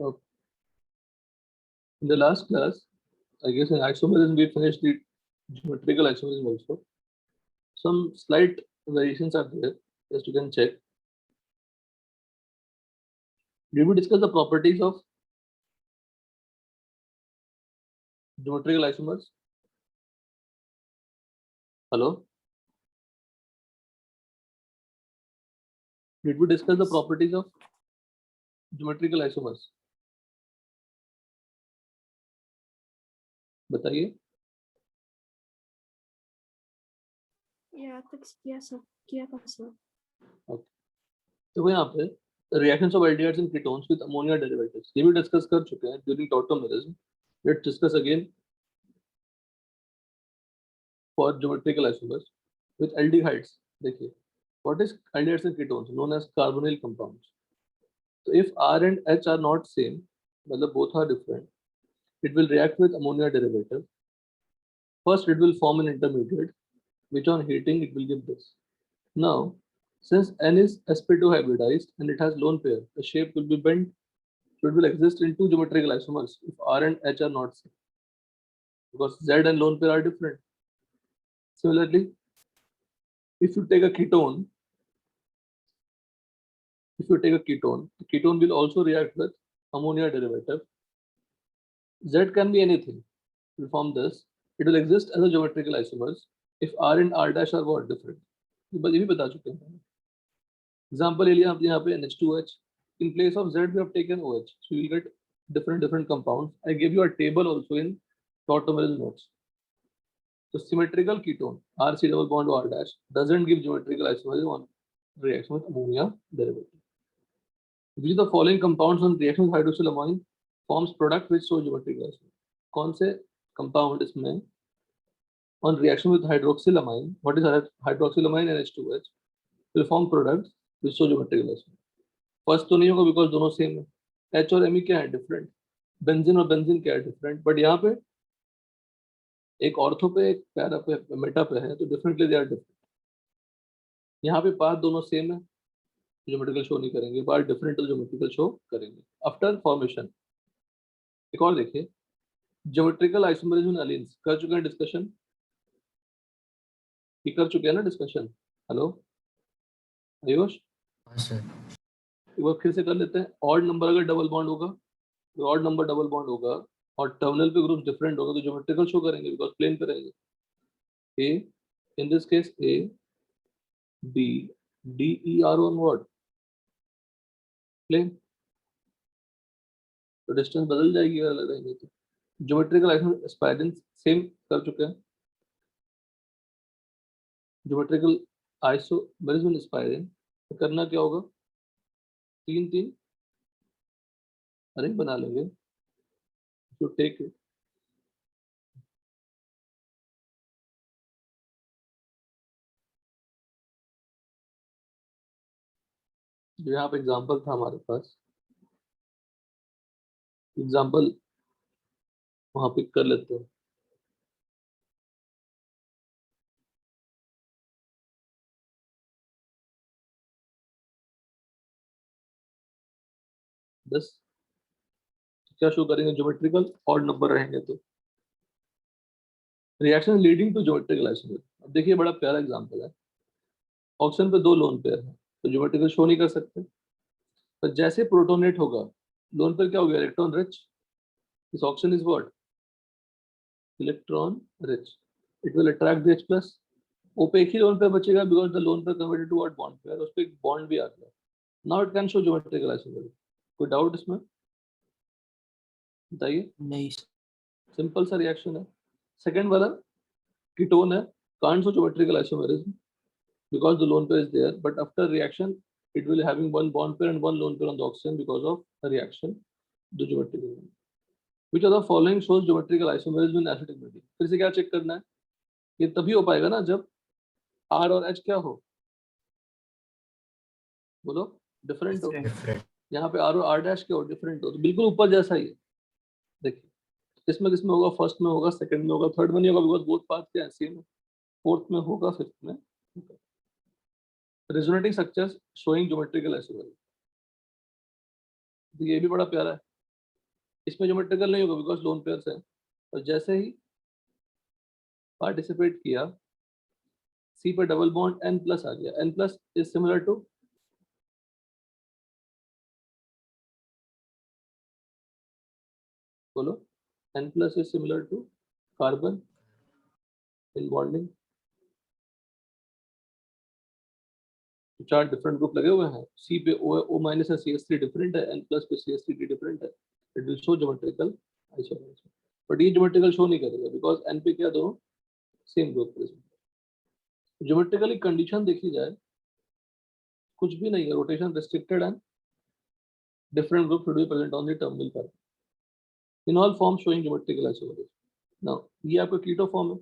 So in the last class, I guess in isomerism we finished the geometrical isomerism also. Some slight variations are there, just you can check. Did we discuss the properties of geometrical isomers? Hello? Did we discuss the properties of geometrical isomers? बताइए. किया था sir. Okay. तो यहाँ पे reactions of aldehydes and ketones with ammonia derivatives ये भी discuss कर चुके हैं during tautomerism. Let's discuss again for geometrical isomers with aldehydes. देखिए, what is aldehydes and ketones known as carbonyl compounds. So if R and H are not same, मतलब both are different, it will react with ammonia derivative. First, it will form an intermediate, which on heating it will give this. Now, since N is sp2 hybridized and it has lone pair, the shape will be bent, so it will exist in two geometrical isomers if R and H are not same, because Z and lone pair are different. Similarly, if you take a ketone, the ketone will also react with ammonia derivative. Z can be anything. It will form this. It will exist as a geometrical isomers if R and R dash are what different. ये भी बता चुके हैं. Example ले लिया आपने यहाँ पे NH2H. In place of Z we have taken OH. So you will get different compounds. I gave you a table also in tautomerism notes. So symmetrical ketone RC double bond R dash doesn't give geometrical isomers on reaction with ammonia derivative. Which of the following compounds on reaction with hydroxylamine forms product which show geometrical isomer? कौन से compound इसमें on reaction with hydroxylamine, what is hydroxylamine and H2H, will form products which show geometrical isomer. First तो नहीं होगा because दोनों same है. H और Me क्या है different, benzene और benzene क्या है different, but यहाँ पे एक ऑर्थो पे एक पैरा पे मेटा पे है तो डिफरेंटली दे आर डिफरेंट. यहाँ पे पाथ दोनों सेम है, ज्योमेट्रिकल शो नहीं करेंगे, पाथ डिफरेंट तो ज्योमेट्रिकल शो करेंगे. आफ्टर फॉर्मेशन एक और देखिए, ज्योमेट्रिकल आइसोमरिज्म एलिन्स कर चुके हैं डिस्कशन, ये कर चुके हैं ना डिस्कशन. हेलो आयुष, एक बार फिर से कर लेते हैं. ऑड नंबर अगर डबल बॉन्ड होगा, ऑड नंबर डबल बॉन्ड होगा और टर्मिनल पे ग्रुप डिफरेंट होगा तो ज्योमेट्रिकल शो करेंगे बिकॉज प्लेन पे रहेंगे. A in this case A B D E are on what plane, तो डिस्टेंस बदल जाएगी अगर अलग रहेंगे तो. ज्योमेट्रिकल एस्पायरेंस सेम कर चुके हैं. ज्योमेट्रिकल आइसोमेरिज्म एस्पायरेंस तो करना क्या होगा, तीन तीन अरे बना लेंगे. तो टेक इट, जो यहाँ पे एग्जाम्पल था हमारे पास, एग्जाम्पल वहां पिक कर लेते हैं. बस क्या शो करेंगे, ज्योमेट्रिकल ऑड नंबर रहेंगे तो reaction leading to geometrical isomer. अब देखिए बड़ा प्यारा एग्जांपल है. ऑक्सीजन पे दो लोन पेयर है तो ज्योमेट्रिकल शो नहीं कर सकते, पर जैसे प्रोटोनेट होगा लोन पेयर क्या हो गया, electron rich. This oxygen is what, electron rich. It will attract the H+. वो पे एक ही लोन पेयर बचेगा because the lone pair converted to what bond pair, उस पे एक बॉन्ड भी आ गया. Now it can show geometrical isomer. कोई डाउट इसमें बताइए? नहीं. सिंपल सा रिएक्शन है. सेकंड वाला कीटोन है, can't show geometrical isomerism because the lone pair is there, but after reaction it will having one bond pair and one lone pair on the oxygen because of the reaction, the geometrical. Which of the following shows geometrical isomerism in acidic medium? फिर से क्या check करना है, ये तभी हो पाएगा ना जब R और H क्या हो, बोलो डिफरेंट हो. यहाँ पे R और R डैश क्या हो, डिफरेंट हो. तो बिल्कुल ऊपर जैसा ही है. देखिए इसमें किसमें होगा, फर्स्ट में होगा, सेकंड में होगा, थर्ड में नहीं होगा बिकॉज बोथ पाथ क्या है सेम है, फोर्थ में होगा, फिफ्थ में. Resonating structures showing geometrical isomerism. ये भी बड़ा प्यारा है. इसमें ज्योमेट्रिकल नहीं होगा बिकॉज लोन पेयर्स है। और जैसे ही पार्टिसिपेट किया, सी पे डबल बॉन्ड N प्लस आ गया। N plus is similar to, बोलो, N plus is similar to carbon in bonding. चार डिफरेंट ग्रुप लगे हुए हैं, सी पे O माइनस है, CH3 डिफरेंट है, N प्लस पे CH3 डिफरेंट है, it will show geometrical isomers. But ये ज्योमेट्रिकल शो नहीं करेगा बिकॉज N पे क्या दोनों same group present. Geometrically condition देखी जाए कुछ भी नहीं है, rotation restricted and different group should be present on the terminal pair in all forms showing geometrical isomerism. Now ये आपका कीटो फॉर्म है,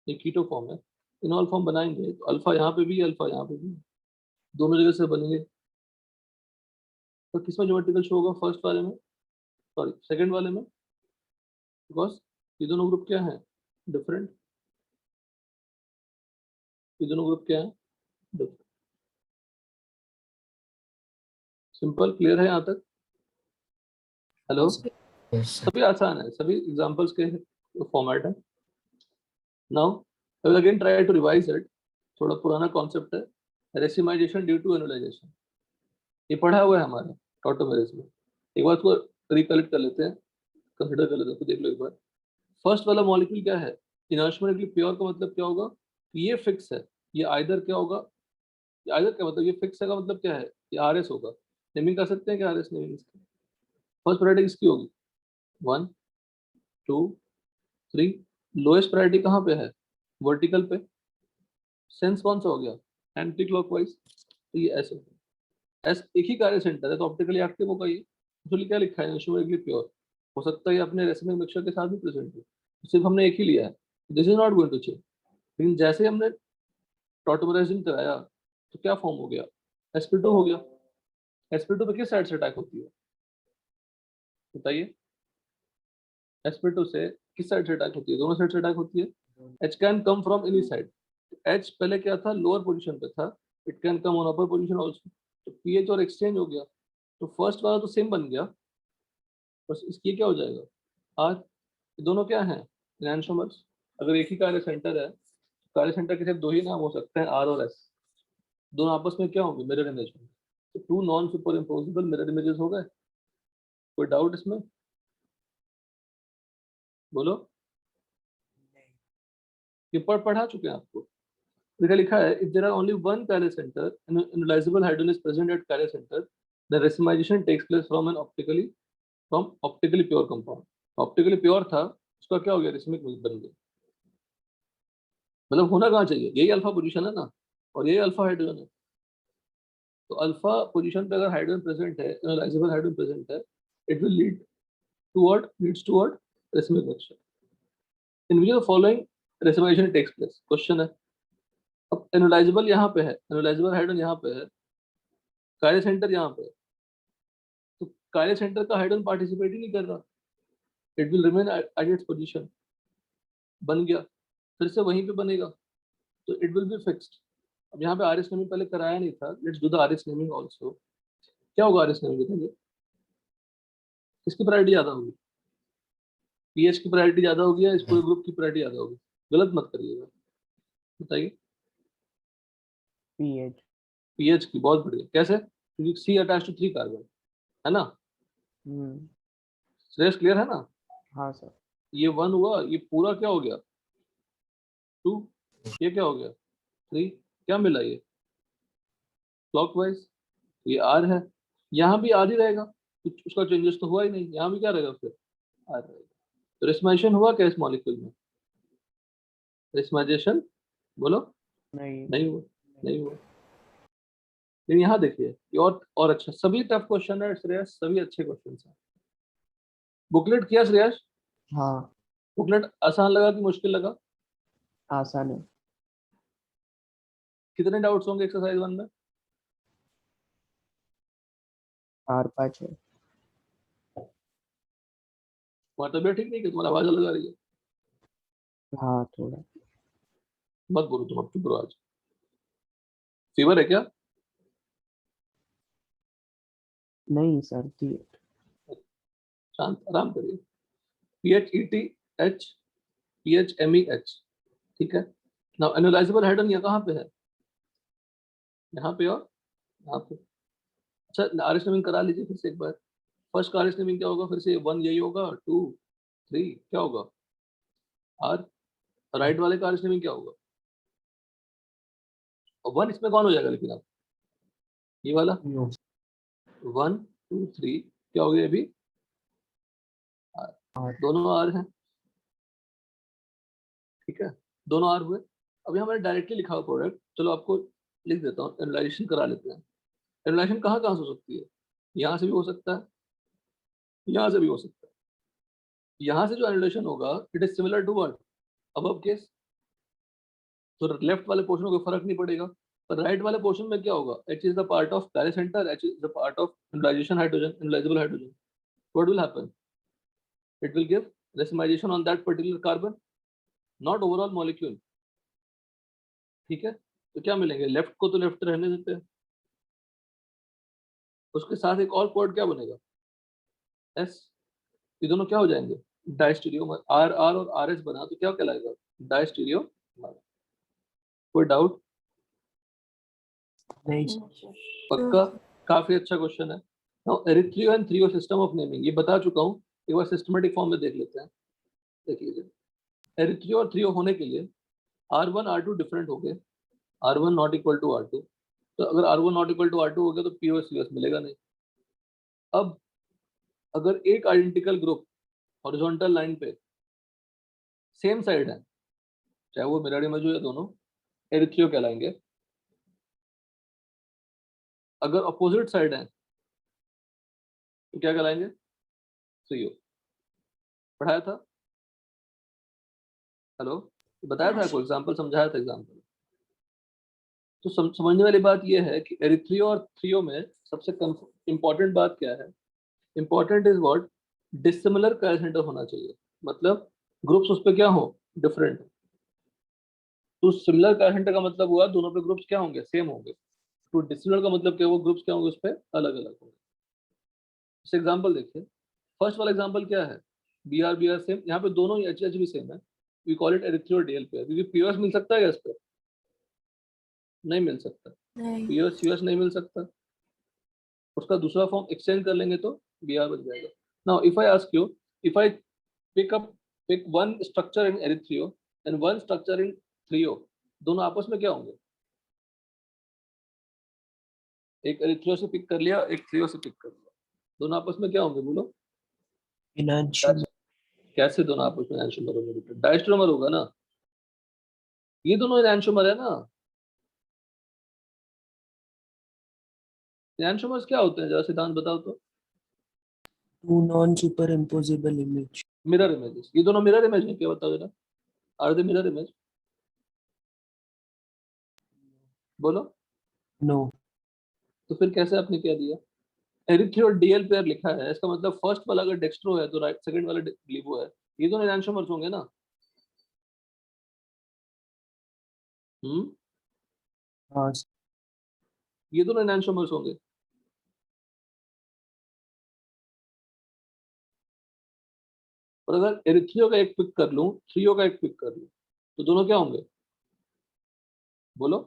ये कीटो फॉर्म है। इन ऑल फॉर्म बनाएंगे तो अल्फा यहाँ पे भी, अल्फा यहाँ पे भी, दोनों जगह से बनेंगे। तो किसमें ज्योमेट्रिकल शो होगा? फर्स्ट वाले में, सॉरी सेकंड वाले में, बिकॉज ये दोनों ग्रुप क्या है? डिफरेंट। ये दोनों ग्रुप क्या है? डिफरेंट। सिंपल, क्लियर है यहाँ तक? हेलो, सभी आसान है, सभी एग्जांपल्स के फॉर्मेट है। Now I will again try to revise it, थोड़ा पुराना कॉन्सेप्ट है, रेसिमाइजेशन ड्यू टू एनुलाइजेशन। ये पढ़ा हुआ है हमारे टॉटोमेरिस में, एक बार उसको रिकलेक्ट कर लेते हैं, कंसिडर कर लेते हैं, तो देख लो एक बार। फर्स्ट वाला मॉलिक्यूल क्या है? इनर्शियली प्योर का मतलब क्या होगा? ये फिक्स है, ये आइदर क्या होगा, ये आइदर क्या मतलब, ये फिक्स है का मतलब क्या है? ये RS होगा। नेमिंग कर सकते हैं क्या RS नेमिंग इसकी? फर्स्ट प्रायोरिटी किसकी होगी? 1 2 3। लोएस्ट प्रायोरिटी कहाँ पे है? वर्टिकल पे। सेंस कौन सा हो गया? एंटी क्लॉकवाइज, तो ये ऐसे एस एक ही कार्य सेंटर है तो ऑप्टिकली एक्टिव होगा ये। इसलिए क्या लिखा है? इनर्शियली प्योर। हो सकता है ये अपने रेसिमिक मिक्सचर के साथ भी प्रेजेंट हो, सिर्फ हमने एक ही लिया है, this is not going to change. लेकिन जैसे हमने टॉटोमराइजिंग कराया तो क्या फॉर्म हो गया? sp2 हो गया। sp2 पे किस साइड से अटैक होती है बताइए? sp2 से किस साइड से अटैक होती है? दोनों साइड से अटैक होती है। h can come from any side. h पहले क्या था? लोअर पोजीशन पे था, it can come on upper position also. तो pH और एक्सचेंज हो गया, तो फर्स्ट वाला तो सेम बन गया, बस इसकी क्या हो जाएगा? आज दोनों क्या है? एनहांसोमर्स। अगर एक ही कार्य सेंटर है, कार्य सेंटर के सिर्फ दो ही नाम हो सकते हैं, R और S। दोनों आपस में क्या होंगे? मिरर इमेज होंगे। तो two non superimposable mirror images हो गए। कोई डाउट इसमें? बोलो। ये पढ़ा चुके हैं आपको? देखा लिखा है, if there are only one chiral centre and enolisable hydrogen is present at chiral centre, the racemisation takes place from optically pure compound. Optically pure था, उसका क्या हो गया? रेसिमिक बन गया। मतलब होना कहाँ चाहिए? यही अल्फा पोजीशन है ना, और यही अल्फा हाइड्रोजन है। तो अल्फा पोजीशन पे अगर हाइड्रोजन प्रेजेंट है, इनलाइजेबल हाइड्रोजन प्रेजेंट है, it will leads toward racemic mixture in which the following racemisation takes place. Question है, अब एनालाइजेबल यहाँ पे है, एनालाइजेबल हाइड्रोजन यहाँ पे है, कार्य सेंटर यहाँ पे है, तो कार्य सेंटर का हाइड्रोजन पार्टिसिपेट ही नहीं कर रहा, it will remain at its position. बन गया, फिर से वहीं पे बनेगा, तो इट विल बी फिक्स्ड। अब यहाँ पे RS नेमिंग पहले कराया नहीं था, let's do the RS naming also. क्या होगा RS नेमिंग बताइए? किसकी प्रायोरिटी ज्यादा होगी? पीएच की प्रायोरिटी ज्यादा होगी या इस पूरे ग्रुप की प्रायोरिटी ज्यादा होगी? गलत मत करिएगा, बताइए। पीएच। पीएच की, बहुत बढ़िया। कैसे? क्योंकि सी अटैच टू 3 कार्बन है ना। श्रेयस क्लियर है ना? हाँ सर। ये 1 हुआ, ये पूरा क्या हो गया? 2, ये क्या हो गया? 3। क्या मिला? ये क्लॉकवाइज, ये R है, यहाँ भी R ही रहेगा, कुछ उसका चेंजेस तो हुआ ही नहीं, यहाँ भी क्या रहेगा फिर? R रहेगा। तो रेस्माइजेशन हुआ क्या इस मॉलिक्यूल में? रेस्माइजेशन बोलो। नहीं हुआ, नहीं हुआ। लेकिन यहाँ देखिए, ये और अच्छा, सभी टफ क्वेश्चन है श्रेयस, सभी अच्छे क्वेश्चन है। बुकलेट किया श्रेयस? हाँ। बुकलेट आसान लगा कि मुश्किल लगा? आसान है। कितने डाउट्स होंगे एक्सरसाइज 1 में? 4-5 है। तुम्हारी तबियत ठीक नहीं कि तुम्हारी आवाज अलग आ रही है? हाँ थोड़ा। मत बोलो तुम, अब चुप रहो। आज फीवर है क्या? नहीं सर, D8। शांत आराम करिए। PHETH PHMEH, ठीक है। नाउ एनालाइजेबल हाइड्रोजन यहाँ कहाँ पे है, यहाँ पे और यहाँ पे। अच्छा आर एस नेमिंग करा लीजिए फिर से एक बार। फर्स्ट का आर एस नेमिंग क्या होगा, फिर से 1 यही होगा, 2 3 क्या होगा आर, राइट वाले का आर एस नेमिंग क्या होगा, और 1 इसमें कौन हो जाएगा, लेकिन आप ये वाला No। 1 2 3 क्या हो गया अभी, आर, R। दोनों आर हैं, ठीक है, दोनों आर हुए। अभी हमारे डायरेक्टली लिखा हुआ प्रोडक्ट, चलो आपको लिख देता हूँ, एनालाइजेशन करा लेते हैं। एनालाइजेशन कहाँ कहाँ से हो सकती है, यहाँ से भी हो सकता है, यहाँ से भी हो सकता है। यहाँ से जो एनालाइजेशन होगा it is similar to what above case, तो लेफ्ट वाले पोर्शन को फर्क नहीं पड़ेगा, पर राइट वाले पोर्शन में क्या होगा, H is the part of pericentre, H is the part of enolisation hydrogen, enolisable hydrogen. What will happen, it will give racemization on that particular carbon, not overall molecule, ठीक है। तो क्या मिलेंगे, left को तो लेफ्ट रहने देते हैं, उसके साथ एक और कोड क्या बनेगा, S, ये दोनों क्या हो जाएंगे, डाइस्टीरियोमर। आर आर और आर एस बना तो क्या कहलाएगा, डाइस्टीरियोमर। कोई डाउट, नहीं No, सर। sir. पक्का, काफी अच्छा क्वेश्चन है। Now erythro and threo system of naming, ये बता चुका हूँ, एक बार सिस्टमेटिक फॉर्म में देख लेते हैं। देख लीजिए, एरिथ्रियो और थ्रियो होने के लिए R1 R2 डिफरेंट हो गए, R1 not equal to R2, तो अगर R1 not equal to R2 हो गया तो POS US मिलेगा नहीं। अब अगर एक आइडेंटिकल ग्रुप हॉरिजॉन्टल लाइन पे सेम साइड है, चाहे वो मिरर इमेज हो या दोनों, एरिथ्रियो कहलाएंगे। अगर अपोजिट साइड है तो क्या कहलाएंगे, थ्रियो। पढ़ाया था, हेलो, बताया था आपको, एग्जाम्पल समझाया था एग्जाम्पल। तो समझने वाली बात यह है कि एरिथ्रियो और थ्रियो में सबसे इंपॉर्टेंट बात क्या है, important is what, dissimilar chiral centre होना चाहिए, मतलब ग्रुप्स उस पर क्या हो, डिफरेंट। तो सिमिलर कैल सेंटर का मतलब हुआ दोनों पे ग्रुप्स क्या होंगे, सेम होंगे। तो डिसिमिलर का मतलब क्या हुआ, ग्रुप्स क्या होंगे उस पर अलग अलग होंगे। इस एग्जाम्पल देखिए, फर्स्ट वाला एग्जाम्पल क्या है, बी आर सेम, यहाँ पे दोनों एच एच भी सेम है, we call it erythro DL pair, क्योंकि पीओएस मिल सकता है क्या इस पर, नहीं मिल सकता, नहीं. पीओएस यूएस नहीं मिल सकता, उसका दूसरा फॉर्म एक्सचेंज कर लेंगे तो बी आर बच जाएगा। Now if I ask you, if I pick one structure in erythro and one structure in threo, दोनों आपस में क्या होंगे, एक एरिथ्रियो से पिक कर लिया, एक थ्रियो से पिक कर लिया, दोनों आपस में क्या होंगे बोलो, इनैंशियोमर। कैसे दोनों आपस में एंशोमर होंगे बेटा, डायस्ट्रोमर होगा ना, ये दोनों एंशोमर है ना। एंशोमर्स क्या होते हैं, जरा सिद्धांत बताओ तो। Two non superimposable image. Mirror images, ये दोनों मिरर इमेज है क्या, बताओ जरा, आर दे मिरर इमेज, बोलो। नो। तो फिर कैसे आपने क्या दिया, एरिथ्रियो और डीएल पेयर लिखा है, इसका मतलब फर्स्ट वाला अगर डेक्स्ट्रो है तो राइट, सेकंड वाला लीवो है, ये दोनों एंशोमर्स होंगे ना। हम्म, हाँ ये दोनों एंशोमर्स होंगे। और अगर एरिथ्रियो का एक पिक कर लूं, थ्रियो का एक पिक कर लूं, तो दोनों क्या होंगे बोलो,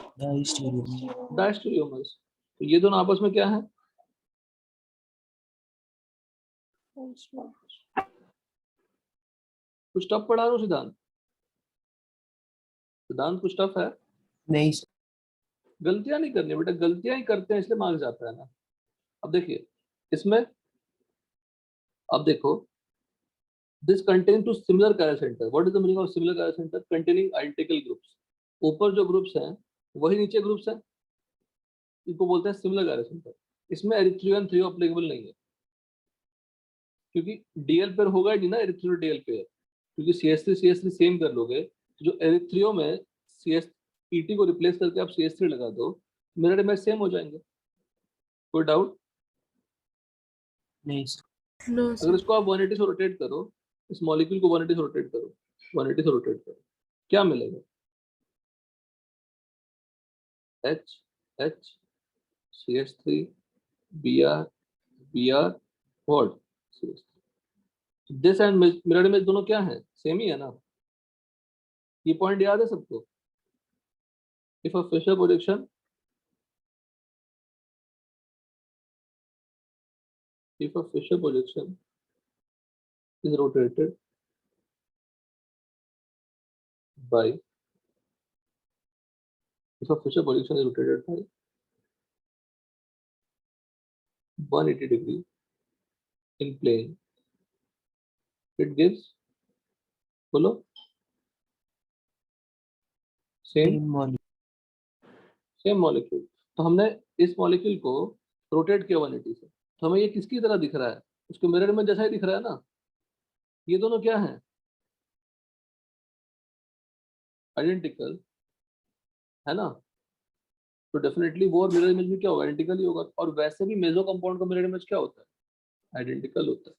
डाइस्टीरियोमर। डायस्टेरियोमर्स। तो ये दोनों आपस में क्या है, कुछ टफ पढ़ा रहा हूँ सिद्धांत, सिद्धांत कुछ टफ है। नहीं सर। गलतियां नहीं करनी बेटा, गलतियां ही करते हैं इसलिए मार्क्स जाता है ना। अब देखिए इसमें, अब देखो, this contain two similar chiral centre, what is the meaning of similar chiral centre, containing identical groups, ऊपर जो ग्रुप्स हैं वही नीचे ग्रुप्स हैं, इनको बोलते हैं सिमिलर कैरियर सेंटर। इसमें एरिथ्रियो एंड थ्रियो अप्लीकेबल नहीं है, क्योंकि डीएल पेयर होगा ही नहीं ना एरिथ्रियो डीएल पेयर, क्योंकि सी एस थ्री सेम कर लोगे, जो एरिथ्रियो में सी एस ईटी को रिप्लेस करके आप CH3 लगा दो, मिरर इमेज सेम हो जाएंगे। कोई डाउट, नहीं सर। No, अगर sir. इसको आप 180 से रोटेट करो, इस मॉलिक्यूल को 180 से रोटेट करो, 180 से रोटेट करो, क्या मिलेगा, H H CH3 Br what? This and mirror image दोनों क्या है? सेम ही है ना? ये पॉइंट याद है सबको? If a Fisher projection is rotated by if a Fisher projection is rotated by 180 degree in plane, it gives, बोलो, Same सेम molecule. मॉलिक्यूल। तो हमने इस मॉलिक्यूल को रोटेट किया 180 से, तो हमें ये किसकी तरह दिख रहा है? उसके मिरर में जैसा ही दिख रहा है ना। ये दोनों क्या है? आइडेंटिकल है ना? तो डेफिनेटली वो मिरर इमेज भी क्या होगा? आइडेंटिकल ही होगा। और वैसे भी मेसो कंपाउंड का मिरर इमेज क्या होता है? आइडेंटिकल होता है।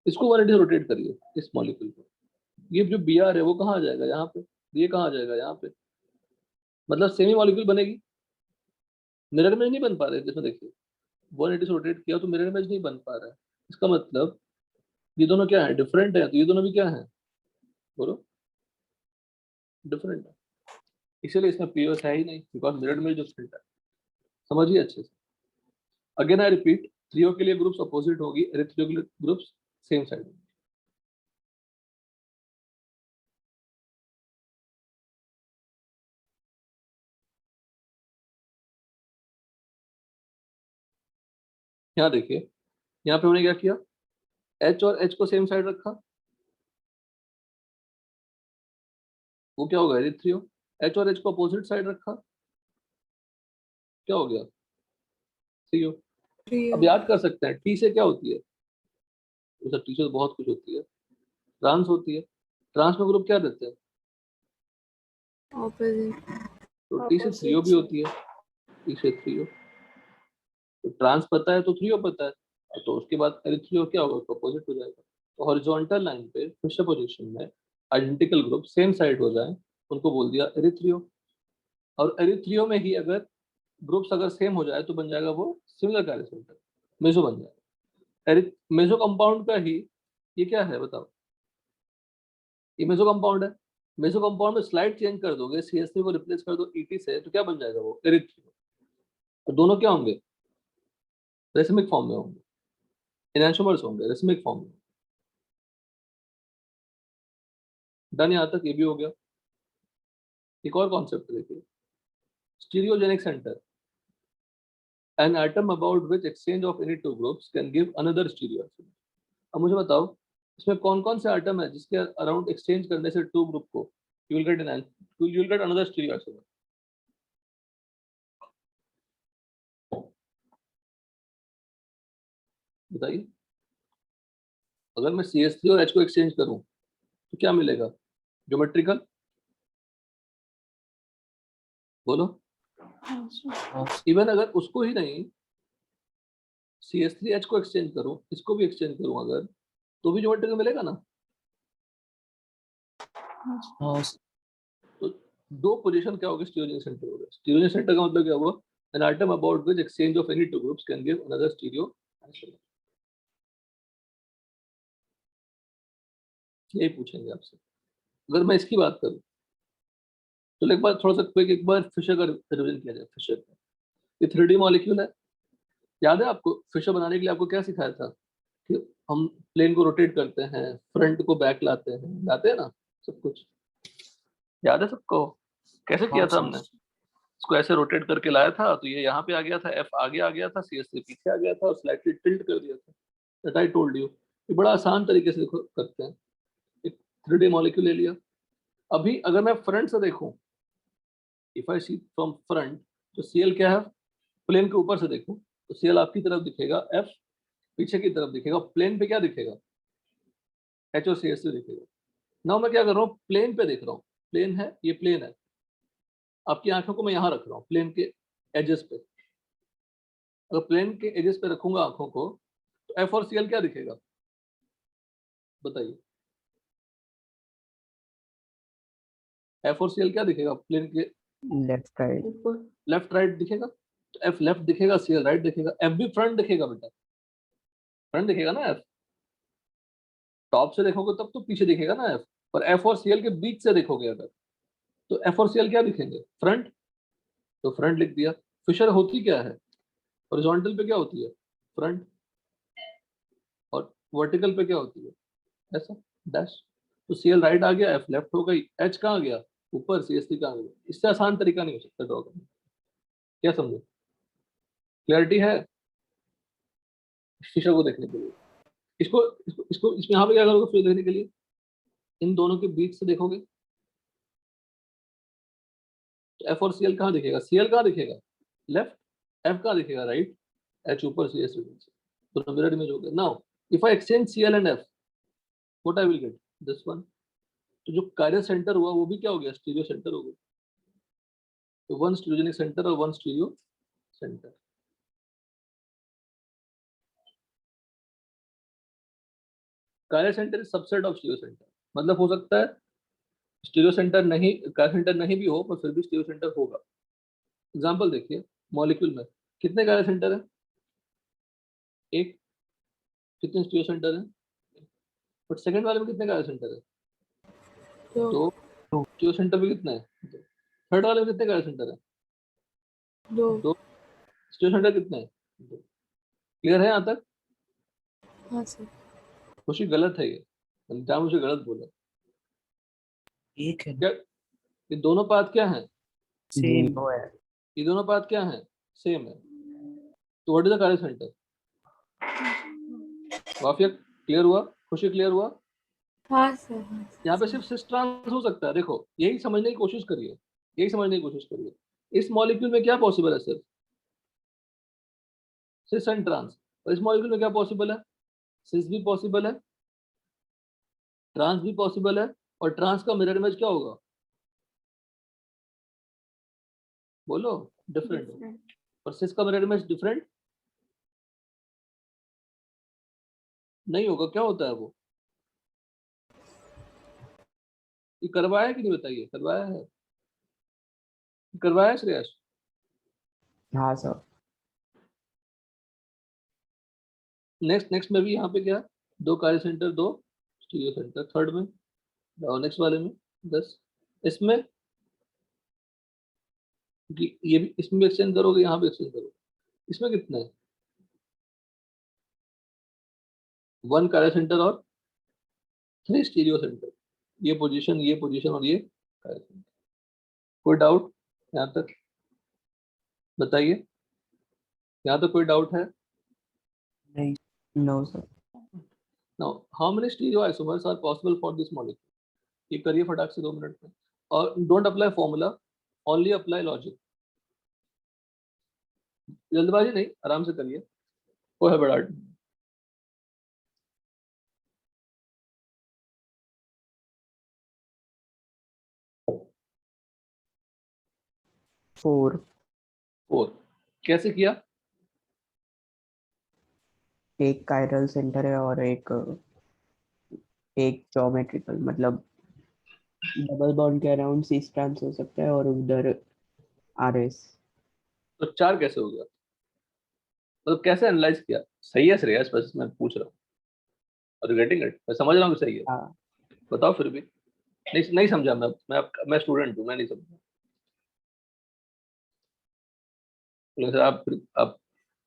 इसको 180 रोटेट करिए इस मॉलिक्यूल को। ये जो Br है वो कहाँ आ जाएगा? यहाँ पे। ये कहाँ आ जाएगा? यहाँ पे। मतलब सेमी मॉलिक्यूल बनेगी। मिरर इमेज नहीं बन पा रहे जिसमें देखिए 180 से रोटेट किया तो मिरर इमेज नहीं बन पा रहा है। इसका मतलब ये दोनों क्या है? डिफरेंट है। तो ये दोनों भी क्या है? बोलो, डिफरेंट है। इसीलिए इसमें पीओएस है ही नहीं, बिकॉज मिरर इमेज डिफरेंट है। समझिए अच्छे से। अगेन आई रिपीट, थ्रियो के लिए ग्रुप्स अपोजिट होगी, एरिथ्रियो के लिए ग्रुप्स सेम साइड होगी। यहाँ देखिए, यहाँ पे उन्होंने क्या किया? H और H को सेम साइड रखा, वो क्या होगा? एरिथ्रियो। H और H को अपोजिट साइड रखा, क्या हो गया? थ्रियो। अब याद कर सकते हैं T से क्या होती है? तो टी से तो बहुत कुछ होती है। ट्रांस होती है। ट्रांस में ग्रुप क्या देते हैं? Opposite. तो टी से थ्रियो भी होती है। टी से थ्रियो। तो ट्रांस पता है तो थ्रियो पता है, तो उसके बाद एरिथ्रियो क्या होगा? उसका अपोजिट हो जाएगा। तो हॉरिजॉन्टल लाइन पे फिशर पोजीशन में आइडेंटिकल ग्रुप सेम साइड हो जाए, उनको बोल दिया एरिथ्रियो। और एरिथ्रियो में ही अगर ग्रुप्स अगर सेम हो जाए तो बन जाएगा वो सिमिलर कैरियर सेंटर, मेसो बन जाएगा। मेसो कंपाउंड का ही ये क्या है बताओ? ये मेसो कंपाउंड है। मेसो कंपाउंड में स्लाइड चेंज कर दोगे, CH3 को रिप्लेस कर दो ET से, तो क्या बन जाएगा? वो एरिथ्रियो। तो दोनों क्या होंगे? रेसिमिक फॉर्म में होंगे, एनांशोमर्स होंगे, रेसिमिक फॉर्म में। डन, यहाँ तक ये भी हो गया। एक और कॉन्सेप्ट देखिए, stereogenic centre. An atom about which exchange of any two groups can give another stereoatom. अब मुझे बताओ, इसमें कौन कौन से एटम है जिसके अराउंड एक्सचेंज करने से टू ग्रुप को you will get another stereoatom? बताइए। अगर मैं CH3 और H को एक्सचेंज करूं तो क्या मिलेगा? ज्योमेट्रिकल, बोलो। इवन अगर उसको ही नहीं, CH3H को एक्सचेंज करूं, इसको भी एक्सचेंज करूं अगर, तो भी ज्योमेट्रिकल मिलेगा ना? तो दो पोजीशन क्या होगी? स्टीरियोजेनिक सेंटर होगा। स्टीरियोजेनिक सेंटर का मतलब क्या हुआ? An atom about which exchange of any two groups can give another stereoatom. यही पूछेंगे आपसे। अगर मैं इसकी बात करूं तो एक बार थोड़ा सा क्विक, एक बार फिशर का रिवीजन किया जाए। फिशर का ये 3D मॉलिक्यूल है। याद है आपको फिशर बनाने के लिए आपको क्या सिखाया था? कि हम प्लेन को रोटेट करते हैं, फ्रंट को बैक लाते हैं ना, सब कुछ याद है सबको? कैसे किया था हमने? इसको ऐसे रोटेट करके लाया था तो ये यहाँ पे आ गया था, F आगे आ गया था, CH3 पीछे आ गया था और स्लाइटली टिल्ट कर दिया था। That I told you. ये बड़ा आसान तरीके से करते हैं। एक 3D मॉलिक्यूल ले लिया। अभी अगर मैं फ्रंट से देखूं, if I see from front, तो Cl क्या है? प्लेन के ऊपर से देखूं तो Cl आपकी तरफ दिखेगा, F पीछे की तरफ दिखेगा। प्लेन पे क्या दिखेगा? H और CH3 दिखेगा। नाउ मैं क्या कर रहा हूँ? प्लेन पे देख रहा हूँ। प्लेन है, ये प्लेन है। आपकी आंखों को मैं यहाँ रख रहा हूँ, प्लेन के एजेस पे। अगर प्लेन के एजेस पे रखूंगा आंखों को, तो F और Cl क्या दिखेगा? बताइए। F और Cl क्या दिखेगा प्लेन के? Left, right. ऊपर। लेफ्ट राइट दिखेगा। तो एफ लेफ्ट दिखेगा, सीएल राइट दिखेगा, एफ भी फ्रंट दिखेगा बेटा, फ्रंट दिखेगा ना एफ, टॉप से देखोगे तब तो पीछे दिखेगा ना एफ, और एफ और सीएल के बीच से देखोगे अगर, तो एफ और सीएल क्या दिखेंगे, फ्रंट, तो फ्रंट लिख दिया। फिशर होती क्या है, हॉरिजॉन्टल पे क्या होती है, फ्रंट, और वर्टिकल पे क्या होती है, ऐसा डैश। तो सीएल राइट आ गया, एफ लेफ्ट हो गई, एच कहाँ गया ऊपर, सीएसटी कहाँ गया। इससे आसान तरीका नहीं हो सकता ड्रॉ करने, क्या समझे, क्लैरिटी है फिशर को देखने के लिए। इसको इसको इसको इसमें यहाँ पे क्या करोगे फिर देखने के लिए, इन दोनों के बीच से देखोगे, तो एफ और सीएल कहाँ दिखेगा, सीएल कहाँ दिखेगा लेफ्ट, एफ कहाँ दिखेगा राइट, एच ऊपर, सी एस दोनों मिरर इमेज हो गए। Now if I exchange C L and F, what I will get, this one. तो जो कार्य सेंटर हुआ वो भी क्या हो गया, स्टीरियो सेंटर हो गया। तो वन स्टीरियोजेनिक सेंटर और वन स्टीरियो सेंटर। कार्य centre is subset of stereo centre, मतलब हो सकता है स्टीरियो सेंटर नहीं, कार्य सेंटर नहीं भी हो पर फिर भी स्टीरियो सेंटर होगा। एग्जांपल देखिए, मॉलिक्यूल में कितने कार्य सेंटर है, एक, कितने स्टीरियो सेंटर है, बट सेकंड वाले में कितने कार्य सेंटर है, दो। तो स्टीरियो सेंटर भी कितना है, थर्ड वाले में कितने कार्य सेंटर है, दो। दो, स्टीरियो सेंटर कितने हैं, क्लियर है यहाँ तक। हाँ सर। खुशी गलत है ये, जहाँ मुझे गलत बोला, एक है, क्या ये दोनों पाथ क्या है, सेम है। ये दोनों पाथ क्या है, सेम है। तो व्हाट इज द कार्य सेंटर, वाफिया क्लियर हुआ, खुशी क्लियर हुआ। हाँ सर। हाँ यहाँ पे सर। सिर्फ सिस ट्रांस हो सकता है, देखो यही समझने की कोशिश करिए, यही समझने की कोशिश करिए, इस मॉलिक्यूल में क्या पॉसिबल है, सिर्फ सिस एंड ट्रांस, और इस मॉलिक्यूल में क्या पॉसिबल है, सिस भी पॉसिबल है, ट्रांस भी पॉसिबल है, और ट्रांस का मिरर इमेज क्या होगा, बोलो, डिफरेंट हो, डिफरेंट। और सिस का मिरर इमेज डिफरेंट नहीं होगा, क्या होता है वो, ये करवाया है कि नहीं बताइए, करवाया है, करवाया है श्रेयस। हाँ सर। नेक्स्ट नेक्स्ट में भी यहाँ पे क्या, दो कार्य सेंटर, दो स्टीरियो सेंटर, थर्ड में और नेक्स्ट वाले में 10, इसमें ये भी, इसमें भी एक्सचेंज करोगे, यहाँ भी एक्सचेंज करोगे, इसमें कितना है, वन कार्य सेंटर और थ्री स्टीरियो सेंटर, ये पोजीशन, ये पोजीशन और ये कार्य सेंटर। कोई डाउट यहाँ तक, बताइए, यहाँ तक कोई डाउट है। नहीं, no sir. Now how many stereoisomers are possible for this molecule, ये करिए फटाक से 2 मिनट में, और don't apply formula, only apply logic, जल्दबाजी नहीं, आराम से करिए, कोई हड़बड़ाहट नहीं। 4, 4 कैसे किया, एक कायरल सेंटर है और एक एक ज्योमेट्रिकल, मतलब डबल बॉन्ड के अराउंड सिस ट्रांस हो सकता है और उधर आरएस। तो 4 कैसे हो गया, मतलब कैसे एनालाइज किया, सही है श्रेयस, बस मैं पूछ रहा हूँ, और गेटिंग इट, मैं समझ रहा हूँ कि सही है, हाँ, बताओ फिर भी, नहीं नहीं समझा, मैं स्टूडेंट हूँ, मैं नहीं समझा, लेकिन आप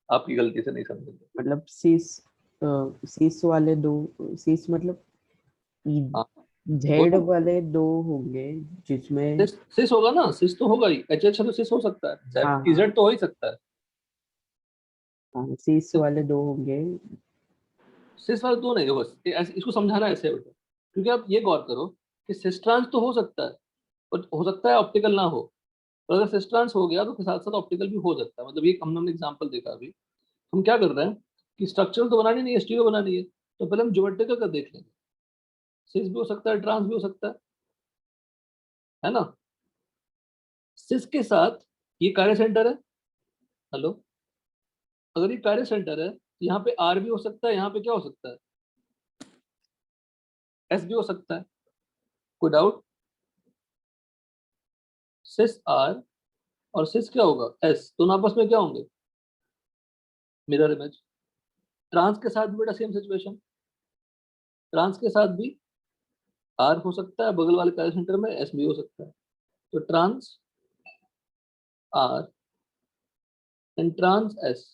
आपकी गलती से नहीं समझेंगे। मतलब सिस वाले दो, सिस मतलब हाँ जेड बोलो, वाले दो होंगे जिसमें। सिस होगा ना, सिस तो होगा ही, एच एच तो सिस हो सकता है, हाँ जेड हाँ इजेड तो हो ही सकता है, हाँ, सिस वाले दो होंगे। सिस वाले दो नहीं, बस इसको समझाना ऐसे बेटा, क्योंकि आप ये गौर करो कि सिस ट्रांस तो हो सकता है, और हो सकता है ऑप्टिकल ना हो, और अगर सिस ट्रांस हो गया तो साथ साथ ऑप्टिकल भी हो सकता है, मतलब ये हमने एग्जांपल देखा अभी। हम क्या कर रहे हैं कि स्ट्रक्चरल तो बनानी नहीं है, स्टीरियो बनानी है, तो पहले हम ज्योमेट्रिकल का देख लेंगे, सिस भी हो सकता है, ट्रांस भी हो सकता है ना। सिस के साथ ये कार्य सेंटर है, हेलो, अगर ये कार्य सेंटर है तो यहाँ पे आर भी हो सकता है, यहाँ पे क्या हो सकता है, एस भी हो सकता है, कोई डाउट, सिस आर और सिस क्या होगा, एस, दोनों आपस में क्या होंगे, मिरर इमेज। ट्रांस के साथ भी बेटा सेम सिचुएशन, ट्रांस के साथ भी आर हो सकता है बगल वाले कार्य सेंटर में, एस भी हो सकता है। तो trans R and trans S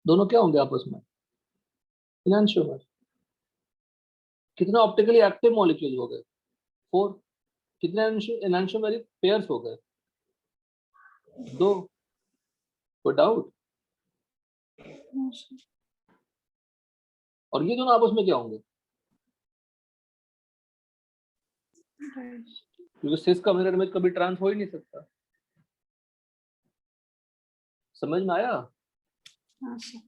दोनों क्या होंगे आपस में, इनैंशियोमर। कितना ऑप्टिकली एक्टिव मॉलिक्यूल हो गए, 4। कितने एनैंशियोमेरिक पेयर्स हो गए, 2। कोई डाउट? हाँ सर। और ये दोनों आपस में क्या होंगे, राइट। क्योंकि सिस का मिरर इमेज कभी ट्रांस हो ही नहीं सकता। समझ में आया? हाँ सर।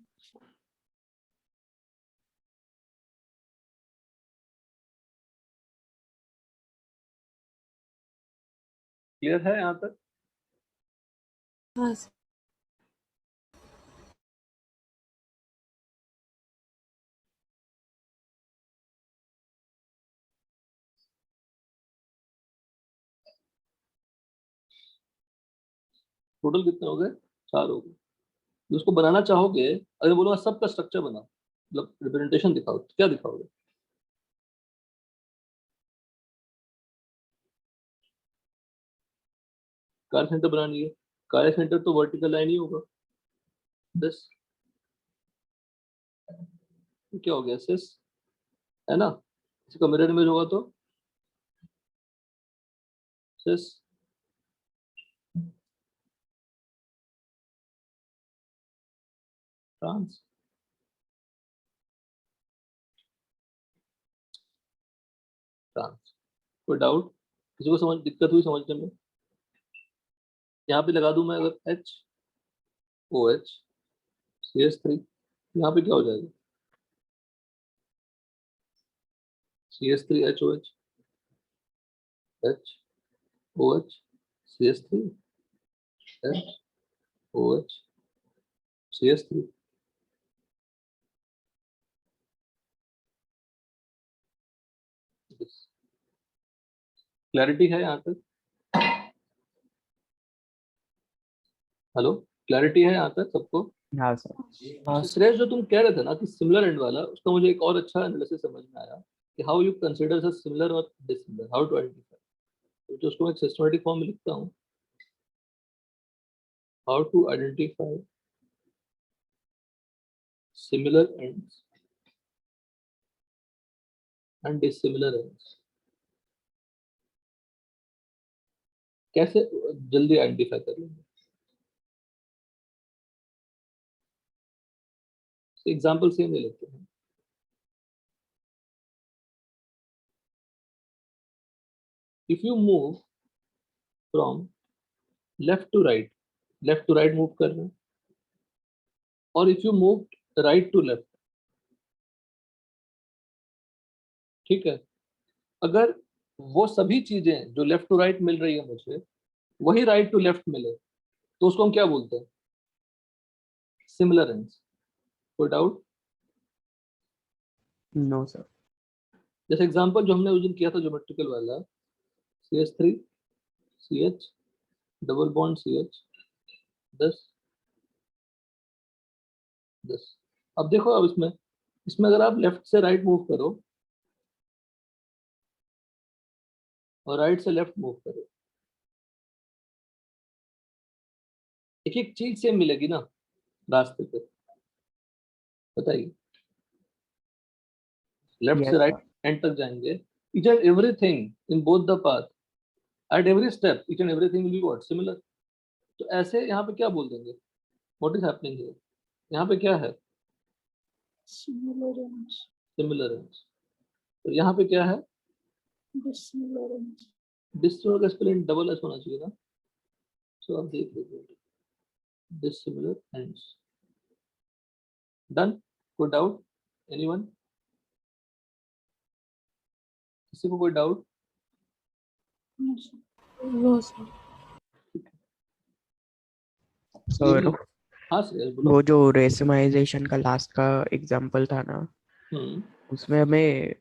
क्लियर है यहाँ तक? हाँ सर। टोटल कितने हो गए, 4 हो गए। तो उसको बनाना चाहोगे, अगर बोलूंगा सबका स्ट्रक्चर बनाओ, मतलब रिप्रेजेंटेशन दिखाओ, तो क्या दिखाओगे? कार्य सेंटर बनानी है, कार्य सेंटर तो वर्टिकल लाइन ही होगा, बस। क्या हो गया, सिस है ना, इसका मिरर इमेज होगा तो सिस, ट्रांस, ट्रांस। कोई डाउट, किसी को समझ दिक्कत हुई समझने में? यहाँ पे लगा दूं मैं अगर H O H C S three, यहाँ पे क्या हो जाएगा, C S three H O H, H O H C S three, H O H C S three. Clarity है यहाँ तक? हेलो, क्लैरिटी है यहाँ तक सबको? हाँ सर। हाँ तो सर। श्रेयस, जो तुम कह रहे थे ना कि सिमिलर एंड वाला, उसका मुझे एक और अच्छा एनालिसिस समझ में आया कि हाउ यू कंसीडर सिमिलर और डिसिमिलर, हाउ टू आइडेंटिफाई। तो उसको मैं एक सिस्टमैटिक फॉर्म में लिखता हूँ, how to identify similar ends and dissimilar ends. कैसे जल्दी आइडेंटिफाई कर लेंगे, एग्जाम्पल सेम ले लेते हैं। If you move from left to right, left to right move कर रहे हैं, और if you move right to left, ठीक है, अगर वो सभी चीजें जो लेफ्ट टू राइट मिल रही है मुझे, वही राइट टू लेफ्ट मिले, तो उसको हम क्या बोलते हैं, सिमिलर एंड्स। कोई डाउट? No sir. जैसे एग्जांपल जो हमने उस दिन किया था ज्योमेट्रिकल वाला, C H three C H double bond C H 10 10। अब देखो, अब इसमें इसमें अगर आप लेफ्ट से राइट मूव करो और राइट से लेफ्ट मूव करो, एक एक चीज सेम मिलेगी ना रास्ते पे, बताइए। लेफ्ट से यस राइट सर। एंड तक जाएंगे, each and everything in both the path, at every step each and everything will be what, similar। तो ऐसे यहाँ पे क्या बोल देंगे, what is happening here, यहाँ पे क्या है, सिमिलर एंड सिमिलर है। तो यहाँ पे क्या है, डिसिमिलर एंड। डिसिमिलर का स्पेलिंग डबल एस होना चाहिए ना, सो आप देख लीजिए, डिसिमिलर एंड्स। डन? कोई डाउट, एनीवन, किसी को कोई डाउट? No sir. सर हाँ सर बोलो। वो जो रेसमाइजेशन का लास्ट का एग्जांपल था ना, हम्म, उसमें हमें